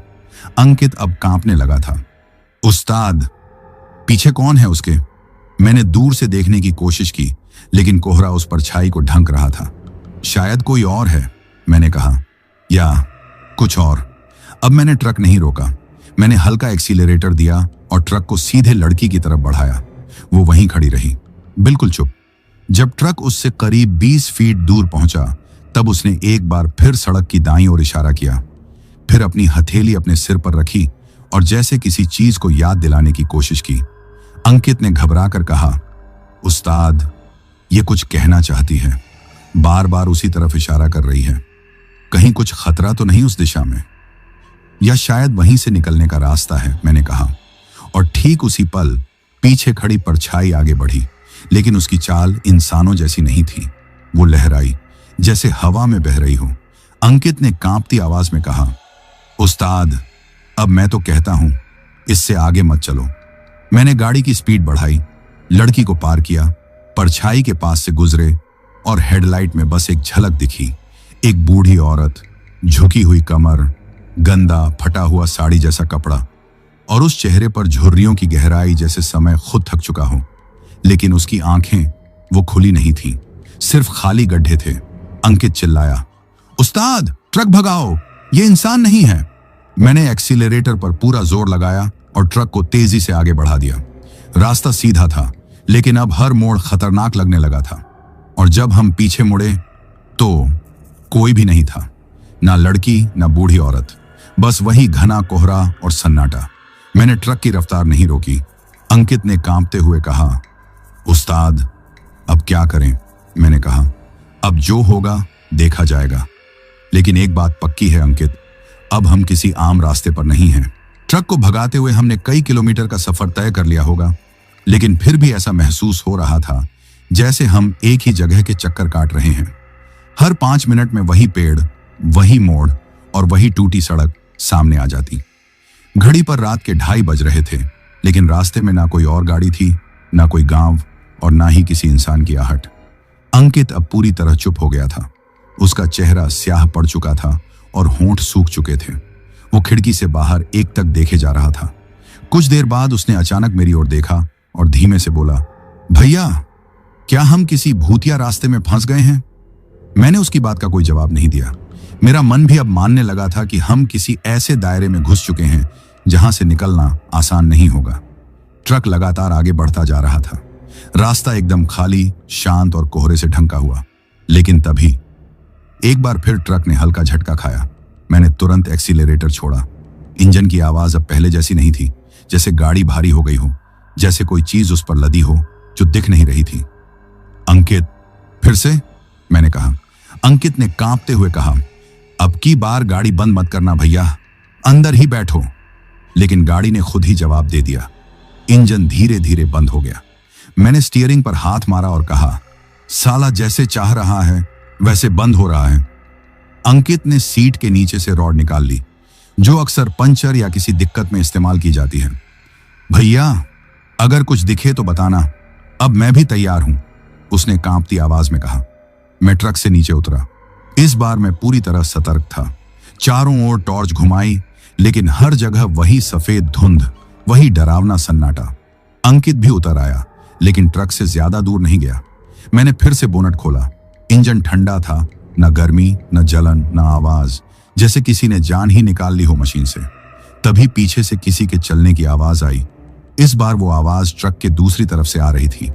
अंकित अब कांपने लगा था। उस्ताद, पीछे कौन है उसके? मैंने दूर से देखने की कोशिश की, लेकिन कोहरा उस परछाई को ढंक रहा था। शायद कोई और है, मैंने कहा, या कुछ और। अब मैंने ट्रक नहीं रोका। मैंने हल्का एक्सीलरेटर दिया और ट्रक को सीधे लड़की की तरफ बढ़ाया। वो वहीं खड़ी रही, बिल्कुल चुप। जब ट्रक उससे करीब 20 फीट दूर पहुंचा, तब उसने एक बार फिर सड़क की दाईं ओर इशारा किया, फिर अपनी हथेली अपने सिर पर रखी और जैसे किसी चीज को याद दिलाने की कोशिश की। अंकित ने घबराकर कहा, उस्ताद, ये कुछ कहना चाहती है, बार बार उसी तरफ इशारा कर रही है। कहीं कुछ खतरा तो नहीं उस दिशा में, या शायद वहीं से निकलने का रास्ता है, मैंने कहा। और ठीक उसी पल पीछे खड़ी परछाई आगे बढ़ी, लेकिन उसकी चाल इंसानों जैसी नहीं थी। वो लहराई, जैसे हवा में बह रही हो। अंकित ने कांपती आवाज में कहा, उस्ताद, अब मैं तो कहता हूं, इससे आगे मत चलो। मैंने गाड़ी की स्पीड बढ़ाई, लड़की को पार किया, परछाई के पास से गुजरे और हेडलाइट में बस एक झलक दिखी। एक बूढ़ी औरत, झुकी हुई कमर, गंदा फटा हुआ साड़ी जैसा कपड़ा और उस चेहरे पर झुर्रियों की गहराई, जैसे समय खुद थक चुका हो। लेकिन उसकी आंखें वो खुली नहीं थीं, सिर्फ खाली गड्ढे थे। अंकित चिल्लाया, उस्ताद, ट्रक भगाओ, ये इंसान नहीं है। मैंने एक्सीलरेटर पर पूरा जोर लगाया और ट्रक को तेजी से आगे बढ़ा दिया। रास्ता सीधा था, लेकिन अब हर मोड़ खतरनाक लगने लगा था। और जब हम पीछे मुड़े तो कोई भी नहीं था, ना लड़की ना बूढ़ी औरत, बस वही घना कोहरा और सन्नाटा। मैंने ट्रक की रफ्तार नहीं रोकी। अंकित ने कांपते हुए कहा, उस्ताद, अब क्या करें? मैंने कहा, अब जो होगा देखा जाएगा, लेकिन एक बात पक्की है अंकित, अब हम किसी आम रास्ते पर नहीं हैं। ट्रक को भगाते हुए हमने कई किलोमीटर का सफर तय कर लिया होगा, लेकिन फिर भी ऐसा महसूस हो रहा था जैसे हम एक ही जगह के चक्कर काट रहे हैं। हर 5 मिनट में वही पेड़, वही मोड़ और वही टूटी सड़क सामने आ जाती। घड़ी पर रात के 2:30 बज रहे थे, लेकिन रास्ते में ना कोई और गाड़ी थी, ना कोई गांव और ना ही किसी इंसान की आहट। अंकित अब पूरी तरह चुप हो गया था। उसका चेहरा स्याह पड़ चुका था और होंठ सूख चुके थे। वो खिड़की से बाहर एक तक देखे जा रहा था। कुछ देर बाद उसने अचानक मेरी ओर देखा और धीमे से बोला, भैया, क्या हम किसी भूतिया रास्ते में फंस गए हैं? मैंने उसकी बात का कोई जवाब नहीं दिया। मेरा मन भी अब मानने लगा था कि हम किसी ऐसे दायरे में घुस चुके हैं जहां से निकलना आसान नहीं होगा। ट्रक लगातार आगे बढ़ता जा रहा था। रास्ता एकदम खाली, शांत और कोहरे से ढंका हुआ। लेकिन तभी एक बार फिर ट्रक ने हल्का झटका खाया। मैंने तुरंत एक्सीलरेटर छोड़ा। इंजन की आवाज अब पहले जैसी नहीं थी, जैसे गाड़ी भारी हो गई हो, जैसे कोई चीज उस पर लदी हो जो दिख नहीं रही थी। अंकित, फिर से? मैंने कहा। अंकित ने कांपते हुए कहा, अब की बार गाड़ी बंद मत करना भैया, अंदर ही बैठो। लेकिन गाड़ी ने खुद ही जवाब दे दिया। इंजन धीरे धीरे बंद हो गया। मैंने स्टीयरिंग पर हाथ मारा और कहा, साला जैसे चाह रहा है वैसे बंद हो रहा है। अंकित ने सीट के नीचे से रॉड निकाल ली, जो अक्सर पंचर या किसी दिक्कत में इस्तेमाल की जाती है। भैया, अगर कुछ दिखे तो बताना, अब मैं भी तैयार हूं, उसने कांपती आवाज में कहा। मैं ट्रक से नीचे उतरा। इस बार मैं पूरी तरह सतर्क था। चारों ओर टॉर्च घुमाई, लेकिन हर जगह वही सफेद धुंध, वही डरावना सन्नाटा। अंकित भी उतर आया, लेकिन ट्रक से ज्यादा दूर नहीं गया। मैंने फिर से बोनट खोला। इंजन ठंडा था, न गर्मी, न जलन, न आवाज, जैसे किसी ने जान ही निकाल ली हो मशीन से। तभी पीछे से किसी के चलने की आवाज आई। इस बार वो आवाज ट्रक के दूसरी तरफ से आ रही थी।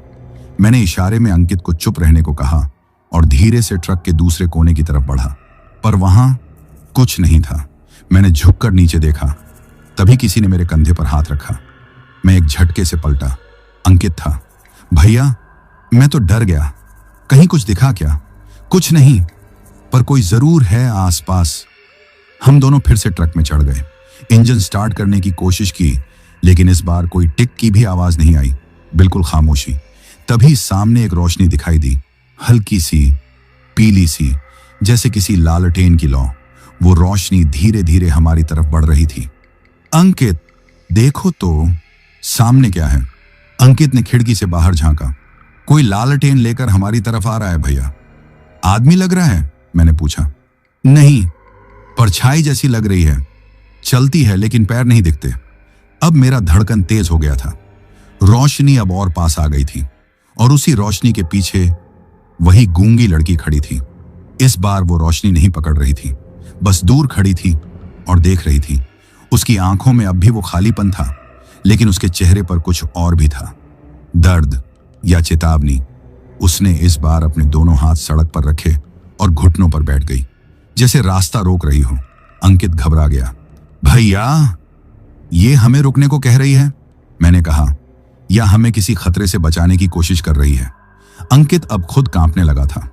मैंने इशारे में अंकित को चुप रहने को कहा और धीरे से ट्रक के दूसरे कोने की तरफ बढ़ा, पर वहां कुछ नहीं था। मैंने झुककर नीचे देखा, तभी किसी ने मेरे कंधे पर हाथ रखा। मैं एक झटके से पलटा। अंकित था। भैया, मैं तो डर गया, कहीं कुछ दिखा क्या? कुछ नहीं, पर कोई जरूर है आसपास। हम दोनों फिर से ट्रक में चढ़ गए। इंजन स्टार्ट करने की कोशिश की, लेकिन इस बार कोई टिक की भी आवाज नहीं आई, बिल्कुल खामोशी। तभी सामने एक रोशनी दिखाई दी, हल्की सी, पीली सी, जैसे किसी लालटेन की लौ। वो रोशनी धीरे धीरे हमारी तरफ बढ़ रही थी। अंकित, देखो तो सामने क्या है? अंकित ने खिड़की से बाहर झांका। कोई लालटेन लेकर हमारी तरफ आ रहा है भैया। आदमी लग रहा है? मैंने पूछा। नहीं, परछाई जैसी लग रही है, चलती है लेकिन पैर नहीं दिखते। अब मेरा धड़कन तेज हो गया था। रोशनी अब और पास आ गई थी और उसी रोशनी के पीछे वही गूंगी लड़की खड़ी थी। इस बार वो रोशनी नहीं पकड़ रही थी, बस दूर खड़ी थी और देख रही थी। उसकी आंखों में अब भी वो खालीपन था, लेकिन उसके चेहरे पर कुछ और भी था, दर्द या चेतावनी। उसने इस बार अपने दोनों हाथ सड़क पर रखे और घुटनों पर बैठ गई, जैसे रास्ता रोक रही हो। अंकित घबरा गया। भैया, ये हमें रुकने को कह रही है? मैंने कहा, या हमें किसी खतरे से बचाने की कोशिश कर रही है? अंकित अब खुद कांपने लगा था।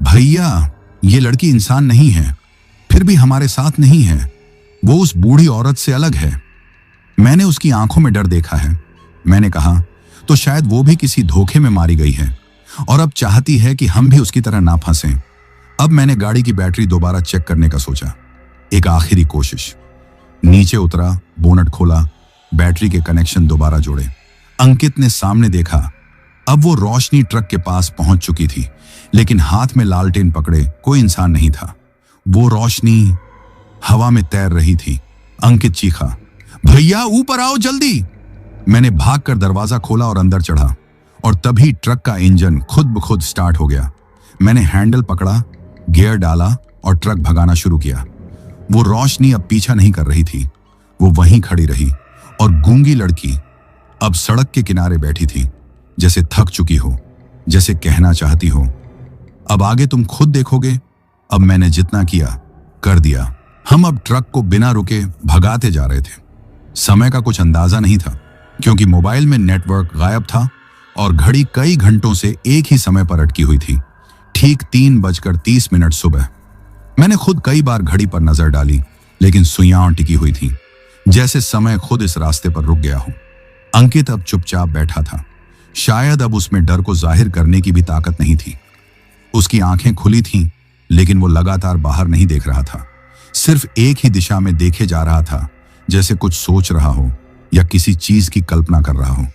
भैया, ये लड़की इंसान नहीं है, फिर भी हमारे साथ नहीं है। वो उस बूढ़ी औरत से अलग है। मैंने उसकी आंखों में डर देखा है। मैंने कहा, तो शायद वो भी किसी धोखे में मारी गई है और अब चाहती है कि हम भी उसकी तरह ना फंसें। अब मैंने गाड़ी की बैटरी दोबारा चेक करने का सोचा। एक आखिरी कोशिश। नीचे उतरा, बोनट खोला, बैटरी के कनेक्शन दोबारा जोड़े। अंकित ने सामने देखा। अब वो रोशनी ट्रक के पास पहुंच चुकी थी, लेकिन हाथ में लालटेन पकड़े कोई इंसान नहीं था। वो रोशनी हवा में तैर रही थी। अंकित चीखा, भैया ऊपर आओ जल्दी। मैंने भागकर दरवाजा खोला और अंदर चढ़ा, और तभी ट्रक का इंजन खुद ब खुद स्टार्ट हो गया। मैंने हैंडल पकड़ा, गियर डाला और ट्रक भगाना शुरू किया। वो रोशनी अब पीछा नहीं कर रही थी, वो वहीं खड़ी रही, और गूंगी लड़की अब सड़क के किनारे बैठी थी, जैसे थक चुकी हो, जैसे कहना चाहती हो, अब आगे तुम खुद देखोगे। अब मैंने जितना किया कर दिया। हम अब ट्रक को बिना रुके भगाते जा रहे थे। समय का कुछ अंदाजा नहीं था, क्योंकि मोबाइल में नेटवर्क गायब था और घड़ी कई घंटों से एक ही समय पर अटकी हुई थी। ठीक 3:30 सुबह। मैंने खुद कई बार घड़ी पर नजर डाली, लेकिन सुइयां टिकी हुई थी, जैसे समय खुद इस रास्ते पर रुक गया हो। अंकित अब चुपचाप बैठा था। शायद अब उसमें डर को जाहिर करने की भी ताकत नहीं थी। उसकी आंखें खुली थीं, लेकिन वो लगातार बाहर नहीं देख रहा था, सिर्फ एक ही दिशा में देखे जा रहा था, जैसे कुछ सोच रहा हो या किसी चीज की कल्पना कर रहा हो।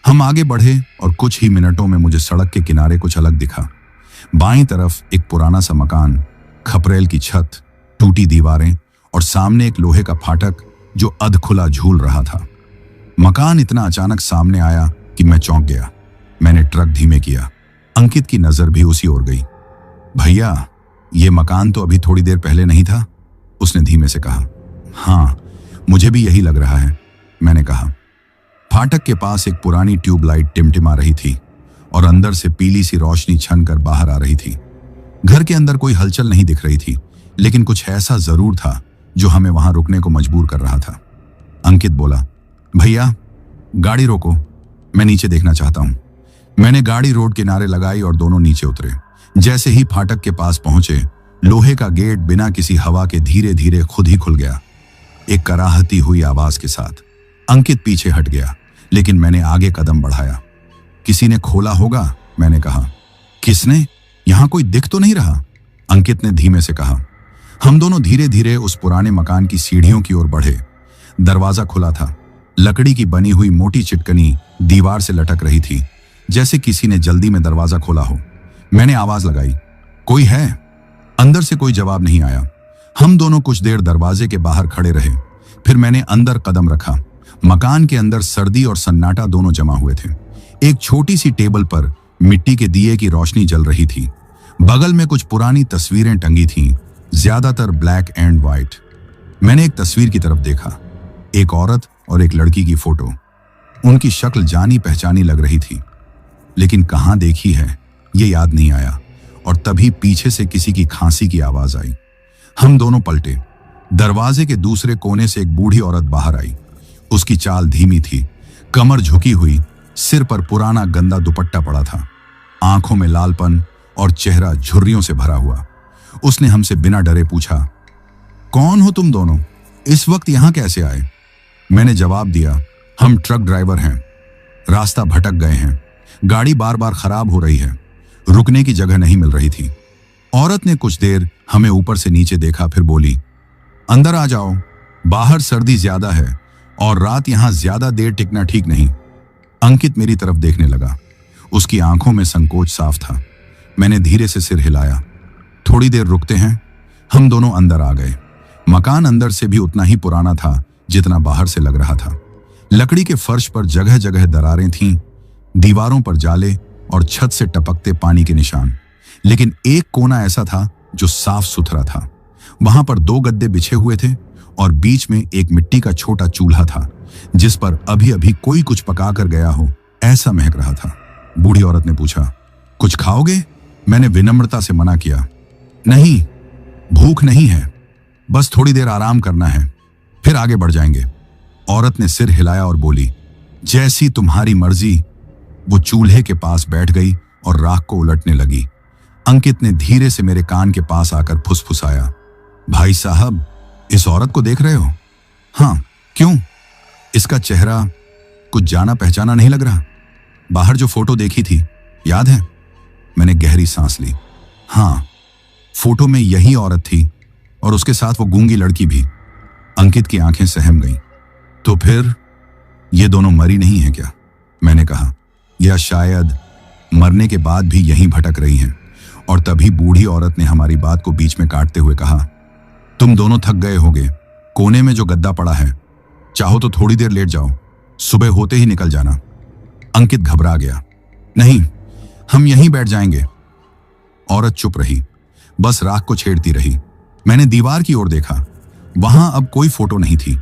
हम आगे बढ़े और कुछ ही मिनटों में मुझे सड़क के किनारे कुछ अलग दिखा। बाईं तरफ एक पुराना सा मकान, खपरेल की छत, टूटी दीवारें और सामने एक लोहे का फाटक जो अधखुला झूल रहा था। मकान इतना अचानक सामने आया कि मैं चौंक गया। मैंने ट्रक धीमे किया। अंकित की नजर भी उसी ओर गई। भैया, ये मकान तो अभी थोड़ी देर पहले नहीं था, उसने धीमे से कहा। हाँ, मुझे भी यही लग रहा है, मैंने कहा। फाटक के पास एक पुरानी ट्यूबलाइट टिमटिमा रही थी और अंदर से पीली सी रोशनी छनकर बाहर आ रही थी। घर के अंदर कोई हलचल नहीं दिख रही थी, लेकिन कुछ ऐसा जरूर था जो हमें वहां रुकने को मजबूर कर रहा था। अंकित बोला, भैया गाड़ी रोको, मैं नीचे देखना चाहता हूं। मैंने गाड़ी रोड किनारे लगाई और दोनों नीचे उतरे। जैसे ही फाटक के पास पहुंचे, लोहे का गेट बिना किसी हवा के धीरे धीरे खुद ही खुल गया, एक कराहती हुई आवाज के साथ। अंकित पीछे हट गया, लेकिन मैंने आगे कदम बढ़ाया। किसी ने खोला होगा, मैंने कहा। किसने? यहां कोई दिख तो नहीं रहा, अंकित ने धीमे से कहा। हम दोनों धीरे धीरे उस पुराने मकान की सीढ़ियों की ओर बढ़े। दरवाजा खुला था। लकड़ी की बनी हुई मोटी चिटकनी दीवार से लटक रही थी, जैसे किसी ने जल्दी में दरवाजा खोला हो। मैंने आवाज लगाई, कोई है? अंदर से कोई जवाब नहीं आया। हम दोनों कुछ देर दरवाजे के बाहर खड़े रहे। फिर मैंने अंदर कदम रखा। मकान के अंदर सर्दी और सन्नाटा दोनों जमा हुए थे। एक छोटी सी टेबल पर मिट्टी के दिए की रोशनी जल रही थी। बगल में कुछ पुरानी तस्वीरें टंगी थीं, ज्यादातर ब्लैक एंड व्हाइट। मैंने एक तस्वीर की तरफ देखा, एक औरत और एक लड़की की फोटो। उनकी शक्ल जानी पहचानी लग रही थी, लेकिन कहां देखी है ये याद नहीं आया। और तभी पीछे से किसी की खांसी की आवाज आई। हम दोनों पलटे। दरवाजे के दूसरे कोने से एक बूढ़ी औरत बाहर आई। उसकी चाल धीमी थी, कमर झुकी हुई, सिर पर पुराना गंदा दुपट्टा पड़ा था, आंखों में लालपन और चेहरा झुर्रियों से भरा हुआ। उसने हमसे बिना डरे पूछा, कौन हो तुम दोनों? इस वक्त यहां कैसे आए? मैंने जवाब दिया, हम ट्रक ड्राइवर हैं, रास्ता भटक गए हैं, गाड़ी बार बार खराब हो रही है, रुकने की जगह नहीं मिल रही थी। औरत ने कुछ देर हमें ऊपर से नीचे देखा, फिर बोली, अंदर आ जाओ, बाहर सर्दी ज्यादा है और रात यहां ज्यादा देर टिकना ठीक नहीं। अंकित मेरी तरफ देखने लगा। उसकी आंखों में संकोच साफ था। मैंने धीरे से सिर हिलाया। थोड़ी देर रुकते हैं। हम दोनों अंदर आ गए। मकान अंदर से भी उतना ही पुराना था जितना बाहर से लग रहा था। लकड़ी के फर्श पर जगह जगह दरारें थीं, दीवारों पर जाले और छत से टपकते पानी के निशान। लेकिन एक कोना ऐसा था जो साफ सुथरा था। वहां पर 2 गद्दे बिछे हुए थे और बीच में एक मिट्टी का छोटा चूल्हा था, जिस पर अभी अभी कोई कुछ पका कर गया हो, ऐसा महक रहा था। बूढ़ी औरत ने पूछा, कुछ खाओगे? मैंने विनम्रता से मना किया, नहीं, भूख नहीं है, बस थोड़ी देर आराम करना है, फिर आगे बढ़ जाएंगे। औरत ने सिर हिलाया और बोली, जैसी तुम्हारी मर्जी। वो चूल्हे के पास बैठ गई और राख को उलटने लगी। अंकित ने धीरे से मेरे कान के पास आकर फुसफुसाया, भाई साहब, इस औरत को देख रहे हो? हाँ, क्यों? इसका चेहरा कुछ जाना पहचाना नहीं लग रहा? बाहर जो फोटो देखी थी, याद है? मैंने गहरी सांस ली। हाँ, फोटो में यही औरत थी और उसके साथ वो गूंगी लड़की भी। अंकित की आंखें सहम गईं। तो फिर ये दोनों मरी नहीं है क्या? मैंने कहा, या शायद मरने के बाद भी यहीं भटक रही हैं। और तभी बूढ़ी औरत ने हमारी बात को बीच में काटते हुए कहा, तुम दोनों थक गए होगे, कोने में जो गद्दा पड़ा है, चाहो तो थोड़ी देर लेट जाओ, सुबह होते ही निकल जाना। अंकित घबरा गया, नहीं, हम यहीं बैठ जाएंगे। औरत चुप रही, बस राख को छेड़ती रही। मैंने दीवार की ओर देखा, वहां अब कोई फोटो नहीं थी।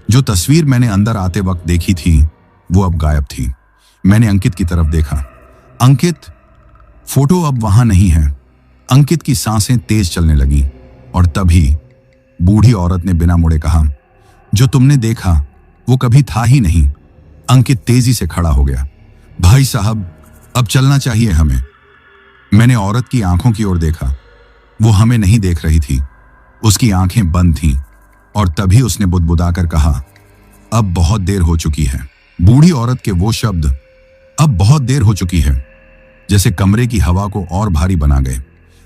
जो तस्वीर मैंने अंदर आते वक्त देखी थी, वो अब गायब थी। मैंने अंकित की तरफ देखा। अंकित, फोटो अब वहां नहीं है। अंकित की सांसें तेज चलने लगी और तभी बूढ़ी औरत ने बिना मुड़े कहा, जो तुमने देखा वो कभी था ही नहीं। अंकित तेजी से खड़ा हो गया, भाई साहब, अब चलना चाहिए हमें। मैंने औरत की आंखों की ओर देखा। वो हमें नहीं देख रही थी, उसकी आंखें बंद थीं। और तभी उसने बुदबुदाकर कहा, अब बहुत देर हो चुकी है। बूढ़ी औरत के वो शब्द, अब बहुत देर हो चुकी है, जैसे कमरे की हवा को और भारी बना गए।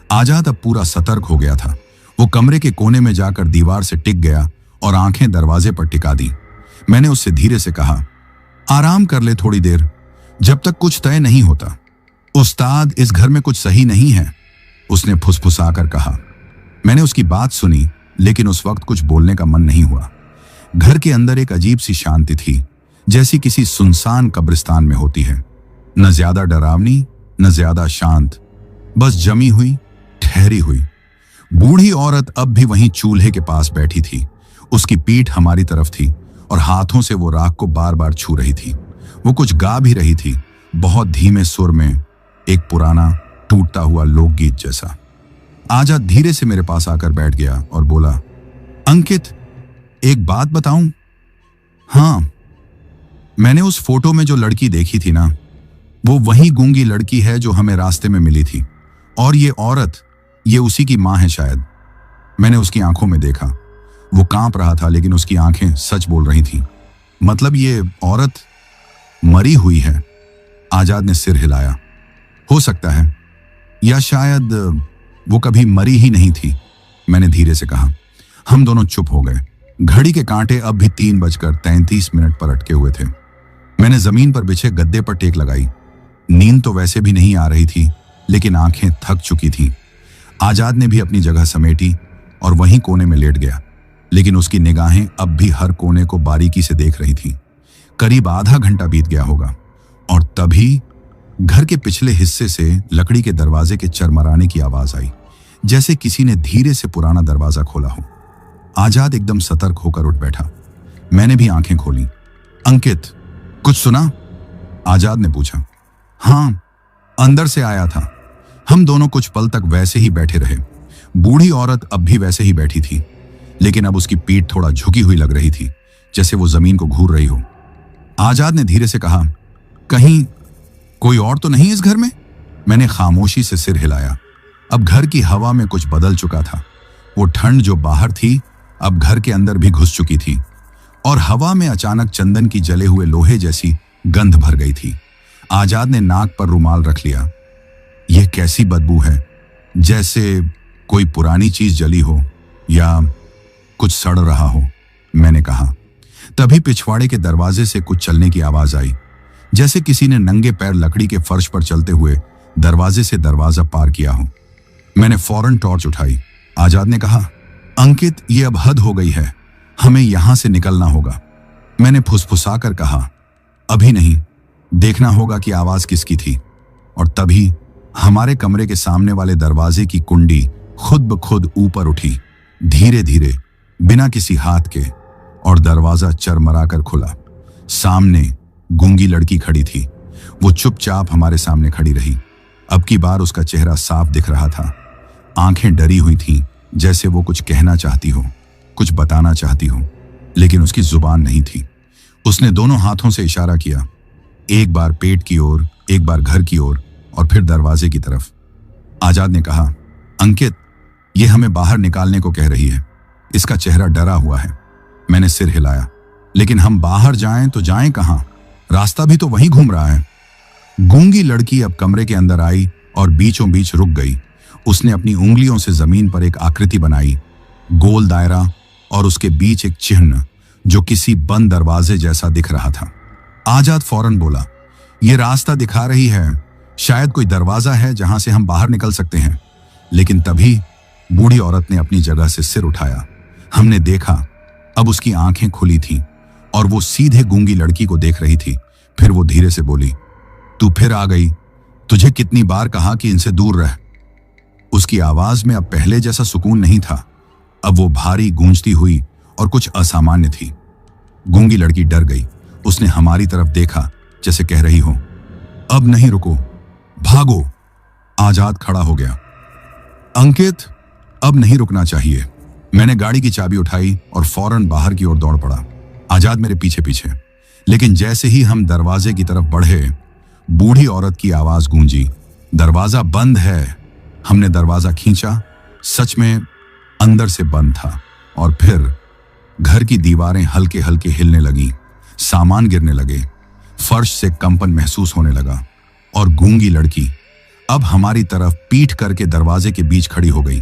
आजाद अब पूरा सतर्क हो गया था। वो कमरे के कोने में जाकर दीवार से टिक गया और आंखें दरवाजे पर टिका दी। मैंने उससे धीरे से कहा, आराम कर ले थोड़ी देर, जब तक कुछ तय नहीं होता। उस्ताद, इस घर में कुछ सही नहीं है, उसने फुसफुसाकर कहा। मैंने उसकी बात सुनी, लेकिन उस वक्त कुछ बोलने का मन नहीं हुआ। घर के अंदर एक अजीब सी शांति थी, जैसी किसी सुनसान कब्रिस्तान में होती है। न ज्यादा डरावनी, न ज्यादा शांत, बस जमी हुई, ठहरी हुई। बूढ़ी औरत अब भी वहीं चूल्हे के पास बैठी थी। उसकी पीठ हमारी तरफ थी और हाथों से वो राख को बार बार छू रही थी। वो कुछ गा भी रही थी, बहुत धीमे सुर में, एक पुराना टूटता हुआ लोकगीत जैसा। आजाद धीरे से मेरे पास आकर बैठ गया और बोला, अंकित, एक बात बताऊं? हाँ, मैंने उस फोटो में जो लड़की देखी थी ना, वो वही गूंगी लड़की है जो हमें रास्ते में मिली थी। और ये औरत, ये उसी की मां है शायद। मैंने उसकी आंखों में देखा, वो कांप रहा था लेकिन उसकी आंखें सच बोल रही थीं। मतलब ये औरत मरी हुई है। आजाद ने सिर हिलाया। हो सकता है, या शायद वो कभी मरी ही नहीं थी, मैंने धीरे से कहा। हम दोनों चुप हो गए। घड़ी के कांटे अब भी 3:33 पर अटके हुए थे। मैंने जमीन पर बिछे गद्दे पर टेक लगाई। नींद तो वैसे भी नहीं आ रही थी, लेकिन आंखें थक चुकी थीं। आजाद ने भी अपनी जगह समेटी और वहीं कोने में लेट गया, लेकिन उसकी निगाहें अब भी हर कोने को बारीकी से देख रही थीं। करीब आधा घंटा बीत गया होगा और तभी घर के पिछले हिस्से से लकड़ी के दरवाजे के चरमराने की आवाज आई, जैसे किसी ने धीरे से पुराना दरवाजा खोला हो। आजाद एकदम सतर्क होकर उठ बैठा। मैंने भी आंखें खोली। अंकित, कुछ सुना? आजाद ने पूछा। हाँ, अंदर से आया था। हम दोनों कुछ पल तक वैसे ही बैठे रहे। बूढ़ी औरत अब भी वैसे ही बैठी थी, लेकिन अब उसकी पीठ थोड़ा झुकी हुई लग रही थी, जैसे वो जमीन को घूर रही हो। आजाद ने धीरे से कहा, कहीं कोई और तो नहीं इस घर में? मैंने खामोशी से सिर हिलाया। अब घर की हवा में कुछ बदल चुका था। वो ठंड जो बाहर थी अब घर के अंदर भी घुस चुकी थी और हवा में अचानक चंदन की जले हुए लोहे जैसी गंध भर गई थी। आजाद ने नाक पर रुमाल रख लिया। यह कैसी बदबू है, जैसे कोई पुरानी चीज जली हो या कुछ सड़ रहा हो, मैंने कहा। तभी पिछवाड़े के दरवाजे से कुछ चलने की आवाज आई, जैसे किसी ने नंगे पैर लकड़ी के फर्श पर चलते हुए दरवाजे से दरवाजा पार किया हो। मैंने फौरन टॉर्च उठाई। आजाद ने कहा, अंकित, ये अब हद हो गई है, हमें यहां से निकलना होगा। मैंने फुसफुसाकर कहा, अभी नहीं, देखना होगा कि आवाज किसकी थी। और तभी हमारे कमरे के सामने वाले दरवाजे की कुंडी खुद ब खुद ऊपर उठी, धीरे धीरे, बिना किसी हाथ के, और दरवाजा चरमराकर खुला। सामने गूंगी लड़की खड़ी थी। वो चुपचाप हमारे सामने खड़ी रही। अब की बार उसका चेहरा साफ दिख रहा था। आंखें डरी हुई थीं, जैसे वो कुछ कहना चाहती हो, कुछ बताना चाहती हो, लेकिन उसकी जुबान नहीं थी। उसने दोनों हाथों से इशारा किया, एक बार पेट की ओर, एक बार घर की ओर, और फिर दरवाजे की तरफ। आजाद ने कहा, अंकित, ये हमें बाहर निकालने को कह रही है। इसका चेहरा डरा हुआ है। मैंने सिर हिलाया। लेकिन हम बाहर जाएं तो जाएं कहां? रास्ता भी तो वहीं घूम रहा है। गूंगी लड़की अब कमरे के अंदर आई और बीचों बीच रुक गई। उसने अपनी उंगलियों से जमीन पर एक आकृति बनाई, गोल दायरा, और उसके बीच एक चिन्ह जो किसी बंद दरवाजे जैसा दिख रहा था। आजाद फौरन बोला, यह रास्ता दिखा रही है, शायद कोई दरवाजा है जहां से हम बाहर निकल सकते हैं। लेकिन तभी बूढ़ी औरत ने अपनी जगह से सिर उठाया। हमने देखा, अब उसकी आंखें खुली थीं और वो सीधे गूंगी लड़की को देख रही थी। फिर वो धीरे से बोली, तू फिर आ गई। तुझे कितनी बार कहा कि इनसे दूर रह। उसकी आवाज में अब पहले जैसा सुकून नहीं था। अब वो भारी, गूंजती हुई और कुछ असामान्य थी। गूंगी लड़की डर गई। उसने हमारी तरफ देखा, जैसे कह रही हो, अब नहीं रुको, भागो। आजाद खड़ा हो गया। अंकित, अब नहीं रुकना चाहिए। मैंने गाड़ी की चाबी उठाई और फौरन बाहर की ओर दौड़ पड़ा। आजाद मेरे पीछे पीछे। लेकिन जैसे ही हम दरवाजे की तरफ बढ़े, बूढ़ी औरत की आवाज गूंजी, दरवाजा बंद है। हमने दरवाजा खींचा। सच में अंदर से बंद था। और फिर घर की दीवारें हल्के हल्के हिलने लगीं, सामान गिरने लगे, फर्श से कंपन महसूस होने लगा, और गूंगी लड़की अब हमारी तरफ पीठ करके दरवाजे के बीच खड़ी हो गई,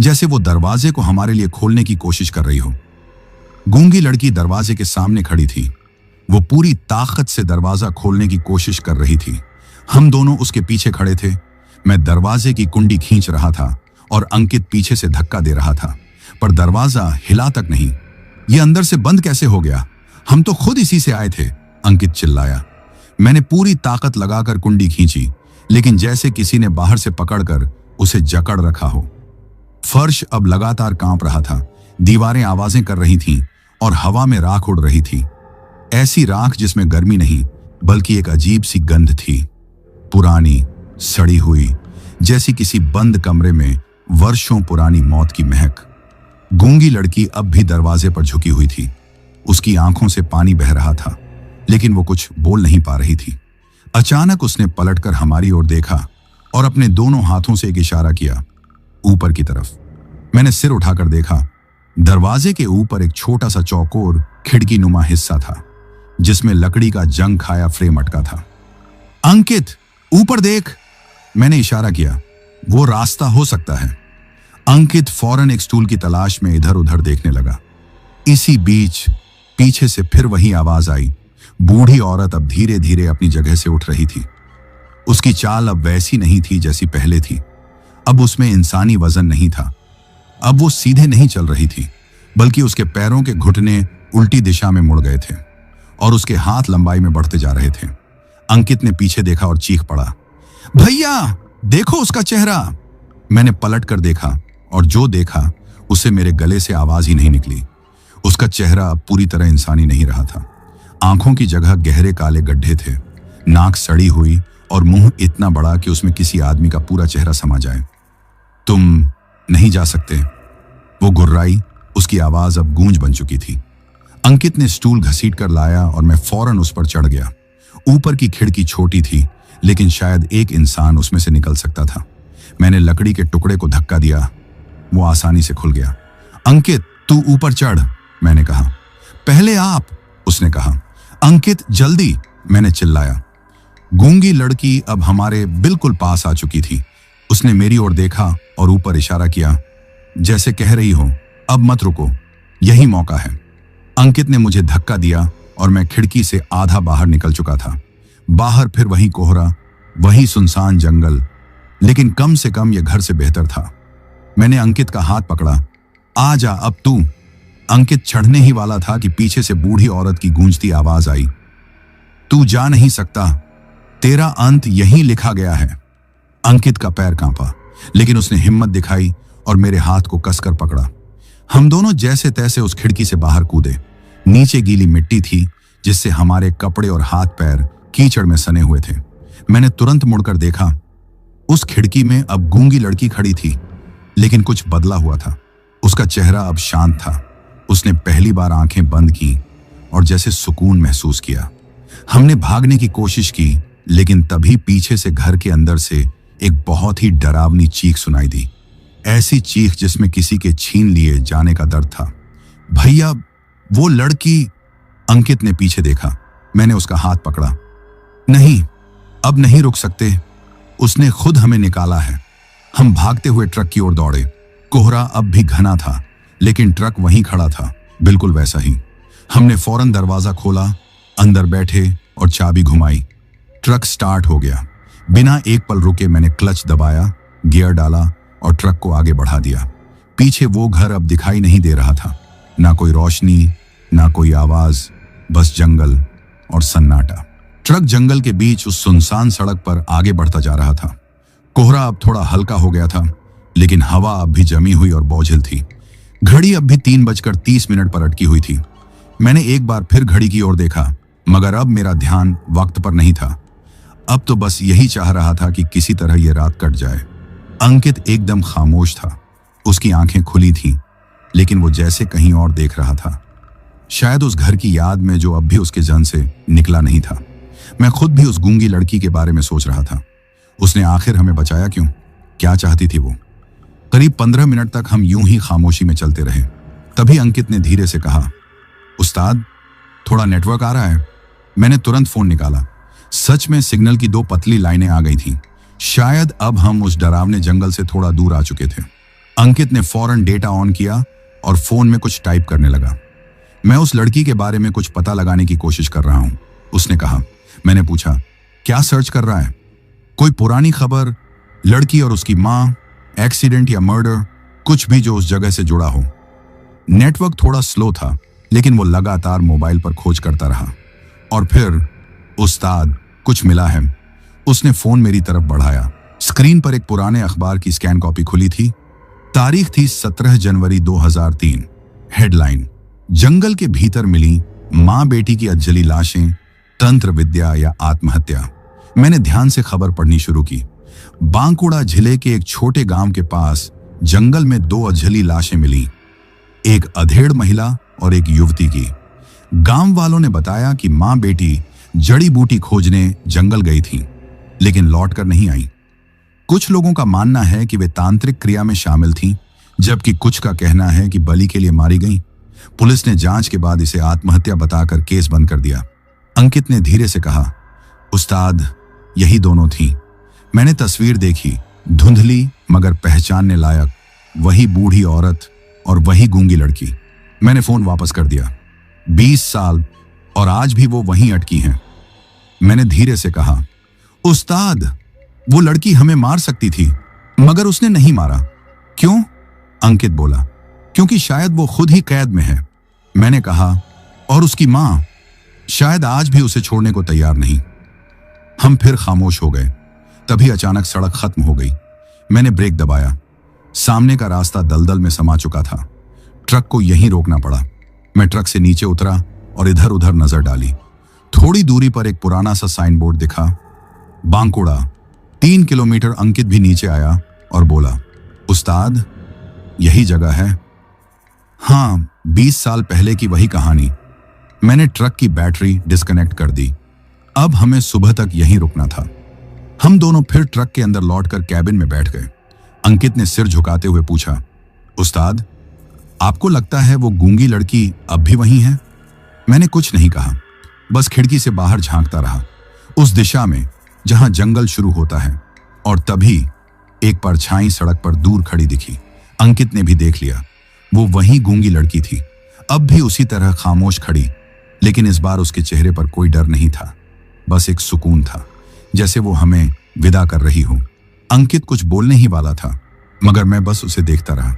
जैसे वो दरवाजे को हमारे लिए खोलने की कोशिश कर रही हो। गूंगी लड़की दरवाजे के सामने खड़ी थी। वो पूरी ताकत से दरवाजा खोलने की कोशिश कर रही थी। हम दोनों उसके पीछे खड़े थे। मैं दरवाजे की कुंडी खींच रहा था और अंकित पीछे से धक्का दे रहा था, पर दरवाजा हिला तक नहीं। ये अंदर से बंद कैसे हो गया? हम तो खुद इसी से आए थे, अंकित चिल्लाया। मैंने पूरी ताकत लगाकर कुंडी खींची, लेकिन जैसे किसी ने बाहर से पकड़कर उसे जकड़ रखा हो। फर्श अब लगातार कांप रहा था, दीवारें आवाजें कर रही थीं और हवा में राख उड़ रही थी। ऐसी राख जिसमें गर्मी नहीं, बल्कि एक अजीब सी गंध थी, पुरानी, सड़ी हुई, जैसी किसी बंद कमरे में वर्षों पुरानी मौत की महक। गूंगी लड़की अब भी दरवाजे पर झुकी हुई थी। उसकी आंखों से पानी बह रहा था, लेकिन वो कुछ बोल नहीं पा रही थी। अचानक उसने पलटकर हमारी ओर देखा और अपने दोनों हाथों से एक इशारा किया, ऊपर की तरफ। मैंने सिर उठाकर देखा। दरवाजे के ऊपर एक छोटा सा चौकोर खिड़की नुमा हिस्सा था, जिसमें लकड़ी का जंग खाया फ्रेम अटका था। अंकित, ऊपर देख, मैंने इशारा किया। वो रास्ता हो सकता है। अंकित फौरन एक स्टूल की तलाश में इधर उधर देखने लगा। इसी बीच पीछे से फिर वही आवाज आई। बूढ़ी औरत अब धीरे धीरे अपनी जगह से उठ रही थी। उसकी चाल अब वैसी नहीं थी जैसी पहले थी। अब उसमें इंसानी वजन नहीं था। अब वो सीधे नहीं चल रही थी, बल्कि उसके पैरों के घुटने उल्टी दिशा में मुड़ गए थे और उसके हाथ लंबाई में बढ़ते जा रहे थे। अंकित ने पीछे देखा और चीख पड़ा, भैया देखो उसका चेहरा। मैंने पलट कर देखा और जो देखा उससे मेरे गले से आवाज ही नहीं निकली। उसका चेहरा अब पूरी तरह इंसानी नहीं रहा था। आंखों की जगह गहरे काले गड्ढे थे, नाक सड़ी हुई और मुंह इतना बड़ा कि उसमें किसी आदमी का पूरा चेहरा समा जाए। तुम नहीं जा सकते, वो गुर्राई। उसकी आवाज अब गूंज बन चुकी थी। अंकित ने स्टूल घसीट कर लाया और मैं फौरन उस पर चढ़ गया। ऊपर की खिड़की छोटी थी, लेकिन शायद एक इंसान उसमें से निकल सकता था। मैंने लकड़ी के टुकड़े को धक्का दिया, वो आसानी से खुल गया। अंकित, तू ऊपर चढ़, मैंने कहा। पहले आप, उसने कहा। अंकित जल्दी, मैंने चिल्लाया। गूंगी लड़की अब हमारे बिल्कुल पास आ चुकी थी। उसने मेरी ओर देखा और ऊपर इशारा किया, जैसे कह रही हो, अब मत रुको, यही मौका है। अंकित ने मुझे धक्का दिया और मैं खिड़की से आधा बाहर निकल चुका था। बाहर फिर वही कोहरा, वही सुनसान जंगल, लेकिन कम से कम यह घर से बेहतर था। मैंने अंकित का हाथ पकड़ा। आ जा अब तू। अंकित चढ़ने ही वाला था कि पीछे से बूढ़ी औरत की गूंजती आवाज आई, तू जा नहीं सकता, तेरा अंत यहीं लिखा गया है। अंकित का पैर कांपा, लेकिन उसने हिम्मत दिखाई और मेरे हाथ को कसकर पकड़ा। हम दोनों जैसे तैसे उस खिड़की से बाहर कूदे। नीचे गीली मिट्टी थी, जिससे हमारे कपड़े और हाथ पैर कीचड़ में सने हुए थे। मैंने तुरंत मुड़कर देखा। उस खिड़की में अब गूंगी लड़की खड़ी थी, लेकिन कुछ बदला हुआ था। उसका चेहरा अब शांत था। उसने पहली बार आंखें बंद की और जैसे सुकून महसूस किया। हमने भागने की कोशिश की, लेकिन तभी पीछे से घर के अंदर से एक बहुत ही डरावनी चीख सुनाई दी। ऐसी चीख जिसमें किसी के छीन लिए जाने का डर था। भैया, वो लड़की। अंकित ने पीछे देखा। मैंने उसका हाथ पकड़ा। नहीं, अब नहीं रुक सकते, उसने खुद हमें निकाला है। हम भागते हुए ट्रक की ओर दौड़े। कोहरा अब भी घना था, लेकिन ट्रक वहीं खड़ा था, बिल्कुल वैसा ही। हमने फौरन दरवाजा खोला, अंदर बैठे और चाबी घुमाई। ट्रक स्टार्ट हो गया। बिना एक पल रुके मैंने क्लच दबाया, गियर डाला और ट्रक को आगे बढ़ा दिया। पीछे वो घर अब दिखाई नहीं दे रहा था। ना कोई रोशनी, ना कोई आवाज, बस जंगल और सन्नाटा। ट्रक जंगल के बीच उस सुनसान सड़क पर आगे बढ़ता जा रहा था। कोहरा अब थोड़ा हल्का हो गया था, लेकिन हवा अब भी जमी हुई और बोझिल थी। घड़ी अब भी 3:30 पर अटकी हुई थी। मैंने एक बार फिर घड़ी की ओर देखा, मगर अब मेरा ध्यान वक्त पर नहीं था। अब तो बस यही चाह रहा था कि किसी तरह यह रात कट जाए। अंकित एकदम खामोश था। उसकी आंखें खुली थीं, लेकिन वो जैसे कहीं और देख रहा था, शायद उस घर की याद में जो अब भी उसके जहन से निकला नहीं था। मैं खुद भी उस गूंगी लड़की के बारे में सोच रहा था। उसने आखिर हमें बचाया क्यों? क्या चाहती थी वो? करीब 15 मिनट तक हम यूं ही खामोशी में चलते रहे। तभी अंकित ने धीरे से कहा, उस्ताद, थोड़ा नेटवर्क आ रहा है। मैंने तुरंत फोन निकाला। सच में सिग्नल की 2 पतली लाइनें आ गई थीं। शायद अब हम उस डरावने जंगल से थोड़ा दूर आ चुके थे। अंकित ने फौरन डेटा ऑन किया और फोन में कुछ टाइप करने लगा। मैं उस लड़की के बारे में कुछ पता लगाने की कोशिश कर रहा हूं, उसने कहा। मैंने पूछा, क्या सर्च कर रहा है? कोई पुरानी खबर, लड़की और उसकी मां, एक्सीडेंट या मर्डर, कुछ भी जो उस जगह से जुड़ा हो। नेटवर्क थोड़ा स्लो था, लेकिन वो लगातार मोबाइल पर खोज करता रहा। और फिर, उस्ताद, कुछ मिला है। उसने फोन मेरी तरफ बढ़ाया। स्क्रीन पर एक पुराने अखबार की स्कैन कॉपी खुली थी। तारीख थी 17 जनवरी 2003। हेडलाइन, जंगल के भीतर मिली मां बेटी की अधजली लाशें, तंत्र विद्या या आत्महत्या। मैंने ध्यान से खबर पढ़नी शुरू की। बांकुड़ा जिले के एक छोटे गांव के पास जंगल में 2 अधजली लाशें मिली, एक अधेड़ महिला और एक युवती की। गांव वालों ने बताया कि मां बेटी जड़ी बूटी खोजने जंगल गई थीं, लेकिन लौटकर नहीं आई। कुछ लोगों का मानना है कि वे तांत्रिक क्रिया में शामिल थीं, जबकि कुछ का कहना है कि बलि के लिए मारी गईं। पुलिस ने जांच के बाद इसे आत्महत्या बताकर केस बंद कर दिया। अंकित ने धीरे से कहा, उस्ताद, यही दोनों थीं। मैंने तस्वीर देखी, धुंधली मगर पहचानने लायक, वही बूढ़ी औरत और वही गूंगी लड़की। मैंने फोन वापस कर दिया। 20 साल और आज भी वो वहीं अटकी हैं। मैंने धीरे से कहा, उस्ताद, वो लड़की हमें मार सकती थी, मगर उसने नहीं मारा। क्यों? अंकित बोला, क्योंकि शायद वो खुद ही कैद में है। मैंने कहा, और उसकी मां शायद आज भी उसे छोड़ने को तैयार नहीं। हम फिर खामोश हो गए। तभी अचानक सड़क खत्म हो गई। मैंने ब्रेक दबाया। सामने का रास्ता दलदल में समा चुका था। ट्रक को यहीं रोकना पड़ा। मैं ट्रक से नीचे उतरा और इधर उधर नजर डाली। थोड़ी दूरी पर एक पुराना सा साइन बोर्ड दिखा, बांकुड़ा 3 किलोमीटर। अंकित भी नीचे आया और बोला, उस्ताद, यही जगह है। हाँ, 20 साल पहले की वही कहानी। मैंने ट्रक की बैटरी डिस्कनेक्ट कर दी। अब हमें सुबह तक यहीं रुकना था। हम दोनों फिर ट्रक के अंदर लौटकर कैबिन में बैठ गए। अंकित ने सिर झुकाते हुए पूछा, उस्ताद, आपको लगता है वो गूंगी लड़की अब भी वहीं है? मैंने कुछ नहीं कहा, बस खिड़की से बाहर झांकता रहा, उस दिशा में जहां जंगल शुरू होता है। और तभी एक परछाई सड़क पर दूर खड़ी दिखी। अंकित ने भी देख लिया, वो वही गूंगी लड़की थी, अब भी उसी तरह खामोश खड़ी, लेकिन इस बार उसके चेहरे पर कोई डर नहीं था, बस एक सुकून था, जैसे वो हमें विदा कर रही हो। अंकित कुछ बोलने ही वाला था, मगर मैं बस उसे देखता रहा।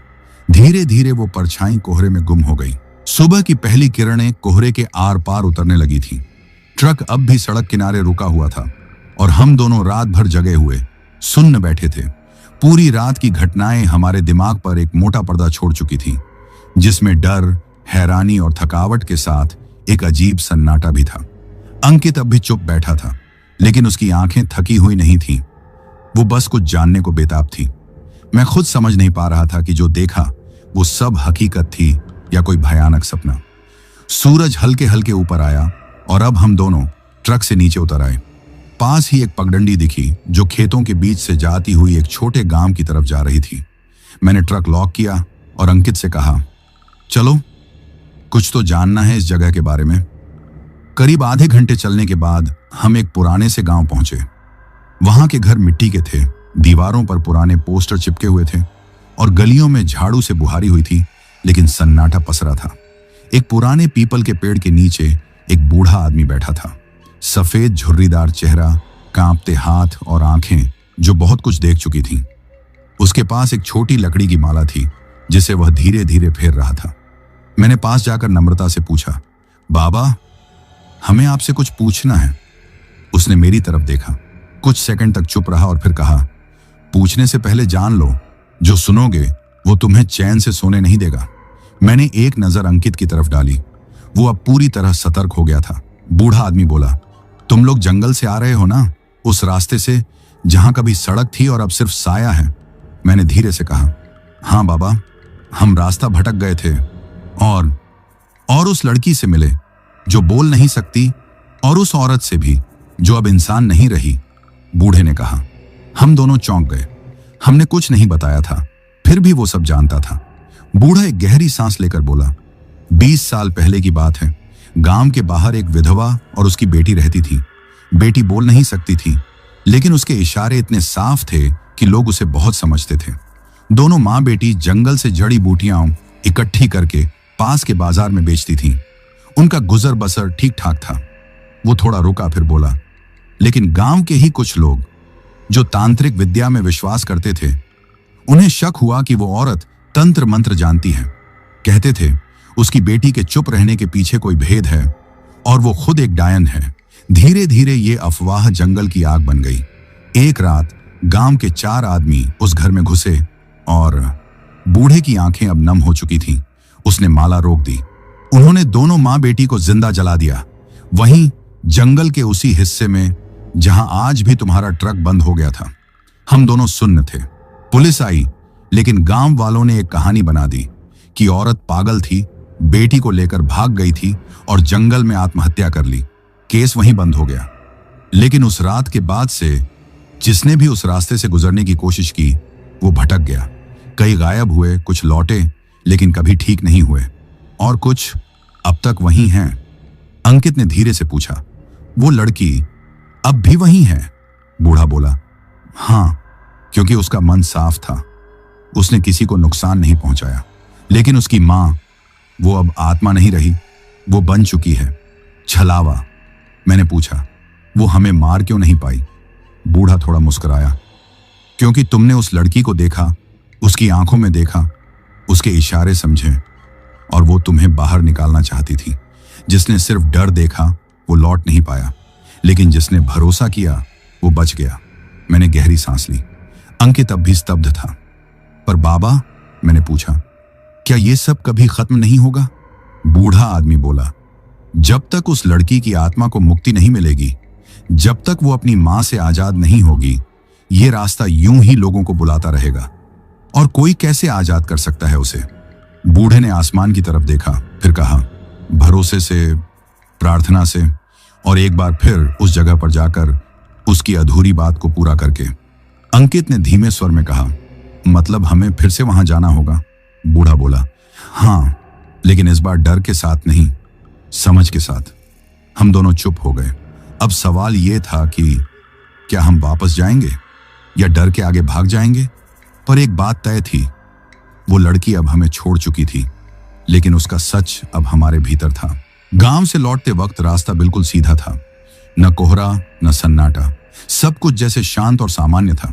धीरे धीरे वो परछाई कोहरे में गुम हो गई। सुबह की पहली किरणें कोहरे के आर पार उतरने लगी थीं। ट्रक अब भी सड़क किनारे रुका हुआ था और हम दोनों रात भर जगे हुए सुन्न बैठे थे। पूरी रात की घटनाएं हमारे दिमाग पर एक मोटा पर्दा छोड़ चुकी थीं, जिसमें डर, हैरानी और थकावट के साथ एक अजीब सन्नाटा भी था। अंकित अब भी चुप बैठा था, लेकिन उसकी आंखें थकी हुई नहीं थीं। वो बस कुछ जानने को बेताब थी। मैं खुद समझ नहीं पा रहा था कि जो देखा वो सब हकीकत थी या कोई भयानक सपना। सूरज हल्के हल्के ऊपर आया और अब हम दोनों ट्रक से नीचे उतर आए। पास ही एक पगडंडी दिखी जो खेतों के बीच से जाती हुई एक छोटे गांव की तरफ जा रही थी। मैंने ट्रक लॉक किया और अंकित से कहा, चलो, कुछ तो जानना है इस जगह के बारे में। करीब आधे घंटे चलने के बाद हम एक पुराने से गांव पहुंचे। वहां के घर मिट्टी के थे, दीवारों पर पुराने पोस्टर चिपके हुए थे और गलियों में झाड़ू से बुहारी हुई थी, लेकिन सन्नाटा पसरा था। एक पुराने पीपल के पेड़ के नीचे एक बूढ़ा आदमी बैठा था। सफेद झुर्रीदार चेहरा, कांपते हाथ और आंखें जो बहुत कुछ देख चुकी थीं। उसके पास एक छोटी लकड़ी की माला थी जिसे वह धीरे धीरे फेर रहा था। मैंने पास जाकर नम्रता से पूछा, बाबा, हमें आपसे कुछ पूछना है। उसने मेरी तरफ देखा, कुछ सेकंड तक चुप रहा और फिर कहा, पूछने से पहले जान लो, जो सुनोगे वो तुम्हें चैन से सोने नहीं देगा। मैंने एक नजर अंकित की तरफ डाली। वो अब पूरी तरह सतर्क हो गया था। बूढ़ा आदमी बोला, तुम लोग जंगल से आ रहे हो ना, उस रास्ते से जहां कभी सड़क थी और अब सिर्फ साया है। मैंने धीरे से कहा, हाँ बाबा, हम रास्ता भटक गए थे और उस लड़की से मिले जो बोल नहीं सकती, और उस औरत से भी जो अब इंसान नहीं रही। बूढ़े ने कहा। हम दोनों चौंक गए। हमने कुछ नहीं बताया था, फिर भी वो सब जानता था। बूढ़ा एक गहरी सांस लेकर बोला, 20 साल पहले की बात है। गांव के बाहर एक विधवा और उसकी बेटी रहती थी। बेटी बोल नहीं सकती थी, लेकिन उसके इशारे इतने साफ थे कि लोग उसे बहुत समझते थे। दोनों माँ बेटी जंगल से जड़ी बूटियां इकट्ठी करके पास के बाजार में बेचती थीं। उनका गुजर बसर ठीक ठाक था। वो थोड़ा रुका, फिर बोला, लेकिन गांव के ही कुछ लोग जो तांत्रिक विद्या में विश्वास करते थे, उन्हें शक हुआ कि वो औरत तंत्र मंत्र जानती है। कहते थे उसकी बेटी के चुप रहने के पीछे कोई भेद है और वो खुद एक डायन है। धीरे धीरे ये अफवाह जंगल की आग बन गई। एक रात गांव के 4 आदमी उस घर में घुसे और बूढ़े की आंखें अब नम हो चुकी थीं। उसने माला रोक दी। उन्होंने दोनों माँ बेटी को जिंदा जला दिया, वहीं जंगल के उसी हिस्से में जहां आज भी तुम्हारा ट्रक बंद हो गया था। हम दोनों सुन्न थे। पुलिस आई, लेकिन गांव वालों ने एक कहानी बना दी कि औरत पागल थी, बेटी को लेकर भाग गई थी और जंगल में आत्महत्या कर ली। केस वहीं बंद हो गया। लेकिन उस रात के बाद से जिसने भी उस रास्ते से गुजरने की कोशिश की वो भटक गया। कई गायब हुए, कुछ लौटे लेकिन कभी ठीक नहीं हुए, और कुछ अब तक वहीं हैं। अंकित ने धीरे से पूछा, वो लड़की अब भी वहीं है? बूढ़ा बोला, हाँ, क्योंकि उसका मन साफ था। उसने किसी को नुकसान नहीं पहुंचाया। लेकिन उसकी मां, वो अब आत्मा नहीं रही, वो बन चुकी है छलावा। मैंने पूछा, वो हमें मार क्यों नहीं पाई? बूढ़ा थोड़ा मुस्कुराया, क्योंकि तुमने उस लड़की को देखा, उसकी आंखों में देखा, उसके इशारे समझे, और वो तुम्हें बाहर निकालना चाहती थी। जिसने सिर्फ डर देखा वो लौट नहीं पाया, लेकिन जिसने भरोसा किया वो बच गया। मैंने गहरी सांस ली। अंकित अब भी स्तब्ध था। पर बाबा, मैंने पूछा, क्या ये सब कभी खत्म नहीं होगा? बूढ़ा आदमी बोला, जब तक उस लड़की की आत्मा को मुक्ति नहीं मिलेगी, जब तक वो अपनी मां से आजाद नहीं होगी, ये रास्ता यूं ही लोगों को बुलाता रहेगा। और कोई कैसे आजाद कर सकता है उसे? बूढ़े ने आसमान की तरफ देखा, फिर कहा, भरोसे से, प्रार्थना से, और एक बार फिर उस जगह पर जाकर उसकी अधूरी बात को पूरा करके। अंकित ने धीमे स्वर में कहा, मतलब हमें फिर से वहां जाना होगा? बूढ़ा बोला, हाँ, लेकिन इस बार डर के साथ नहीं, समझ के साथ। हम दोनों चुप हो गए। अब सवाल यह था कि क्या हम वापस जाएंगे या डर के आगे भाग जाएंगे? पर एक बात तय थी, वो लड़की अब हमें छोड़ चुकी थी, लेकिन उसका सच अब हमारे भीतर था। गांव से लौटते वक्त रास्ता बिल्कुल सीधा था, न कोहरा न सन्नाटा, सब कुछ जैसे शांत और सामान्य था।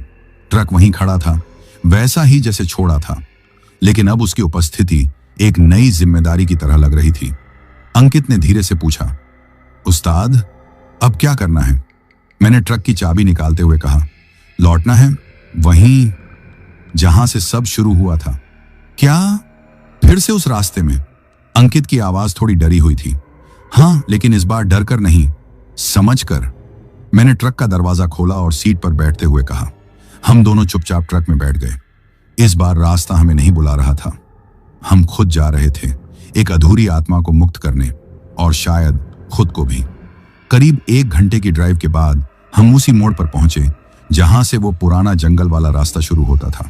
ट्रक वहीं खड़ा था, वैसा ही जैसे छोड़ा था, लेकिन अब उसकी उपस्थिति एक नई जिम्मेदारी की तरह लग रही थी। अंकित ने धीरे से पूछा, उस्ताद, अब क्या करना है? मैंने ट्रक की चाबी निकालते हुए कहा, लौटना है वहीं जहां से सब शुरू हुआ था। क्या फिर से उस रास्ते में? अंकित की आवाज थोड़ी डरी हुई थी। हाँ, लेकिन इस बार डर कर नहीं, समझ कर। मैंने ट्रक का दरवाजा खोला और सीट पर बैठते हुए कहा। हम दोनों चुपचाप ट्रक में बैठ गए। इस बार रास्ता हमें नहीं बुला रहा था, हम खुद जा रहे थे, एक अधूरी आत्मा को मुक्त करने, और शायद खुद को भी। करीब 1 घंटे की ड्राइव के बाद हम उसी मोड़ पर पहुंचे जहां से वो पुराना जंगल वाला रास्ता शुरू होता था।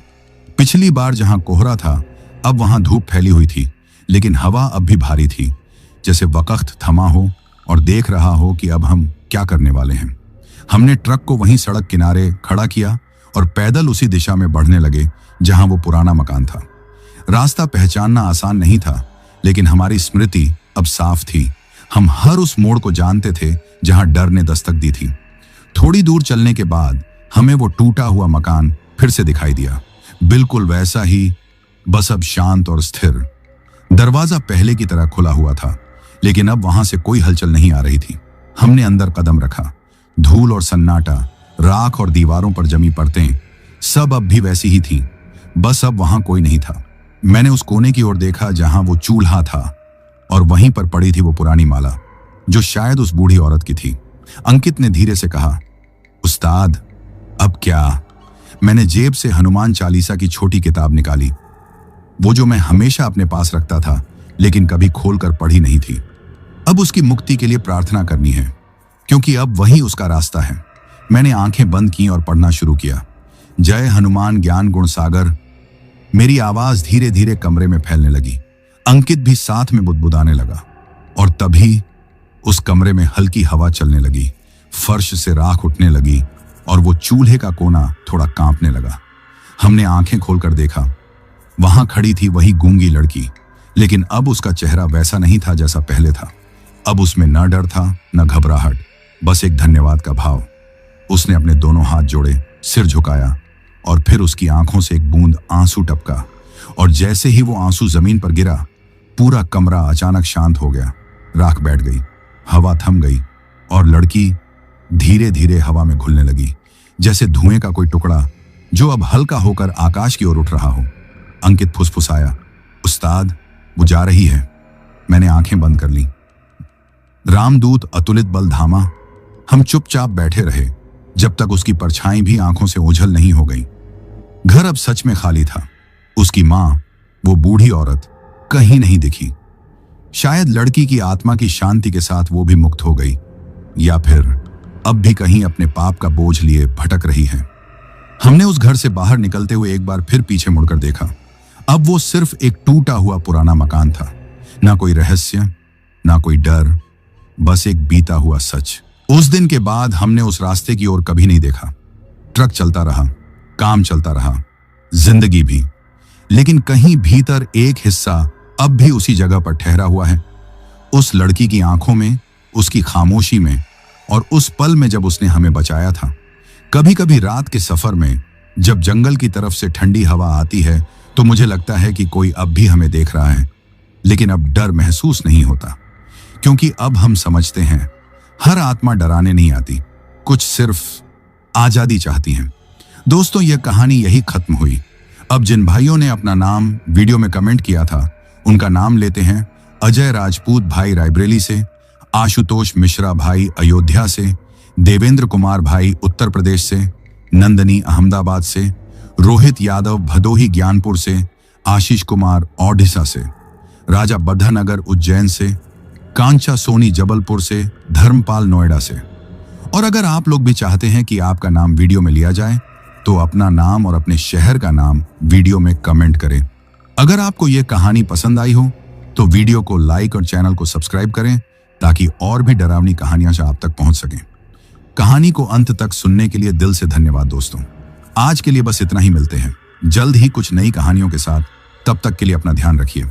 पिछली बार जहां कोहरा था, अब वहां धूप फैली हुई थी, लेकिन हवा अब भी भारी थी, जैसे वक्त थमा हो और देख रहा हो कि अब हम क्या करने वाले हैं। हमने ट्रक को वहीं सड़क किनारे खड़ा किया और पैदल उसी दिशा में बढ़ने लगे जहां वो पुराना मकान था। रास्ता पहचानना आसान नहीं था, लेकिन हमारी स्मृति अब साफ थी। हम हर उस मोड़ को जानते थे जहां डर ने दस्तक दी थी। थोड़ी दूर चलने के बाद हमें वो टूटा हुआ मकान फिर से दिखाई दिया, बिल्कुल वैसा ही, बस अब शांत और स्थिर। दरवाजा पहले की तरह खुला हुआ था, लेकिन अब वहां से कोई हलचल नहीं आ रही थी। हमने अंदर कदम रखा। धूल और सन्नाटा, राख और दीवारों पर जमी परतें, सब अब भी वैसी ही थीं, बस अब वहां कोई नहीं था। मैंने उस कोने की ओर देखा जहां वो चूल्हा था, और वहीं पर पड़ी थी वो पुरानी माला, जो शायद उस बूढ़ी औरत की थी। अंकित ने धीरे से कहा, उस्ताद, अब क्या? मैंने जेब से हनुमान चालीसा की छोटी किताब निकाली, वो जो मैं हमेशा अपने पास रखता था, लेकिन कभी खोलकर पढ़ी नहीं थी। अब उसकी मुक्ति के लिए प्रार्थना करनी है, क्योंकि अब वही उसका रास्ता है। मैंने आंखें बंद की और पढ़ना शुरू किया। जय हनुमान ज्ञान गुण सागर। मेरी आवाज धीरे धीरे कमरे में फैलने लगी। अंकित भी साथ में बुदबुदाने लगा, और तभी उस कमरे में हल्की हवा चलने लगी, फर्श से राख उठने लगी, और वो चूल्हे का कोना थोड़ा कांपने लगा। हमने आंखें खोलकर देखा, वहां खड़ी थी वही गूंगी लड़की, लेकिन अब उसका चेहरा वैसा नहीं था जैसा पहले था। अब उसमें न डर था न घबराहट, बस एक धन्यवाद का भाव। उसने अपने दोनों हाथ जोड़े, सिर झुकाया, और फिर उसकी आंखों से एक बूंद आंसू टपका, और जैसे ही वो आंसू जमीन पर गिरा, पूरा कमरा अचानक शांत हो गया। राख बैठ गई, हवा थम गई, और लड़की धीरे धीरे हवा में घुलने लगी, जैसे धुएं का कोई टुकड़ा जो अब हल्का होकर आकाश की ओर उठ रहा हो। अंकित फुसफुसाया, उस्ताद, वो जा रही है। मैंने आंखें बंद कर ली। रामदूत अतुलित बल धामा। हम चुपचाप बैठे रहे जब तक उसकी परछाई भी आंखों से ओझल नहीं हो गई। घर अब सच में खाली था। उसकी मां, वो बूढ़ी औरत, कहीं नहीं दिखी। शायद लड़की की आत्मा की शांति के साथ वो भी मुक्त हो गई, या फिर अब भी कहीं अपने पाप का बोझ लिए भटक रही है। हमने उस घर से बाहर निकलते हुए एक बार फिर पीछे मुड़कर देखा। अब वो सिर्फ एक टूटा हुआ पुराना मकान था। ना कोई रहस्य, ना कोई डर, बस एक बीता हुआ सच। उस दिन के बाद हमने उस रास्ते की ओर कभी नहीं देखा। ट्रक चलता रहा, काम चलता रहा, जिंदगी भी, लेकिन कहीं भीतर एक हिस्सा अब भी उसी जगह पर ठहरा हुआ है। उस लड़की की आंखों में, उसकी खामोशी में, और उस पल में जब उसने हमें बचाया था। कभी कभी रात के सफर में जब जंगल की तरफ से ठंडी हवा आती है तो मुझे लगता है कि कोई अब भी हमें देख रहा है, लेकिन अब डर महसूस नहीं होता, क्योंकि अब हम समझते हैं हर आत्मा डराने नहीं आती, कुछ सिर्फ आजादी चाहती है। दोस्तों, यह कहानी यही खत्म हुई। अब जिन भाइयों ने अपना नाम वीडियो में कमेंट किया था, उनका नाम लेते हैं। अजय राजपूत भाई रायबरेली से, आशुतोष मिश्रा भाई अयोध्या से, देवेंद्र कुमार भाई उत्तर प्रदेश से, नंदनी अहमदाबाद से, रोहित यादव भदोही ज्ञानपुर से, आशीष कुमार ओडिशा से, राजा बद्धनगर उज्जैन से, कांचा सोनी जबलपुर से, धर्मपाल नोएडा से। और अगर आप लोग भी चाहते हैं कि आपका नाम वीडियो में लिया जाए तो अपना नाम और अपने शहर का नाम वीडियो में कमेंट करें। अगर आपको यह कहानी पसंद आई हो तो वीडियो को लाइक और चैनल को सब्सक्राइब करें, ताकि और भी डरावनी कहानियां आप तक पहुंच सकें। कहानी को अंत तक सुनने के लिए दिल से धन्यवाद दोस्तों। आज के लिए बस इतना ही, मिलते हैं जल्द ही कुछ नई कहानियों के साथ। तब तक के लिए अपना ध्यान रखिए।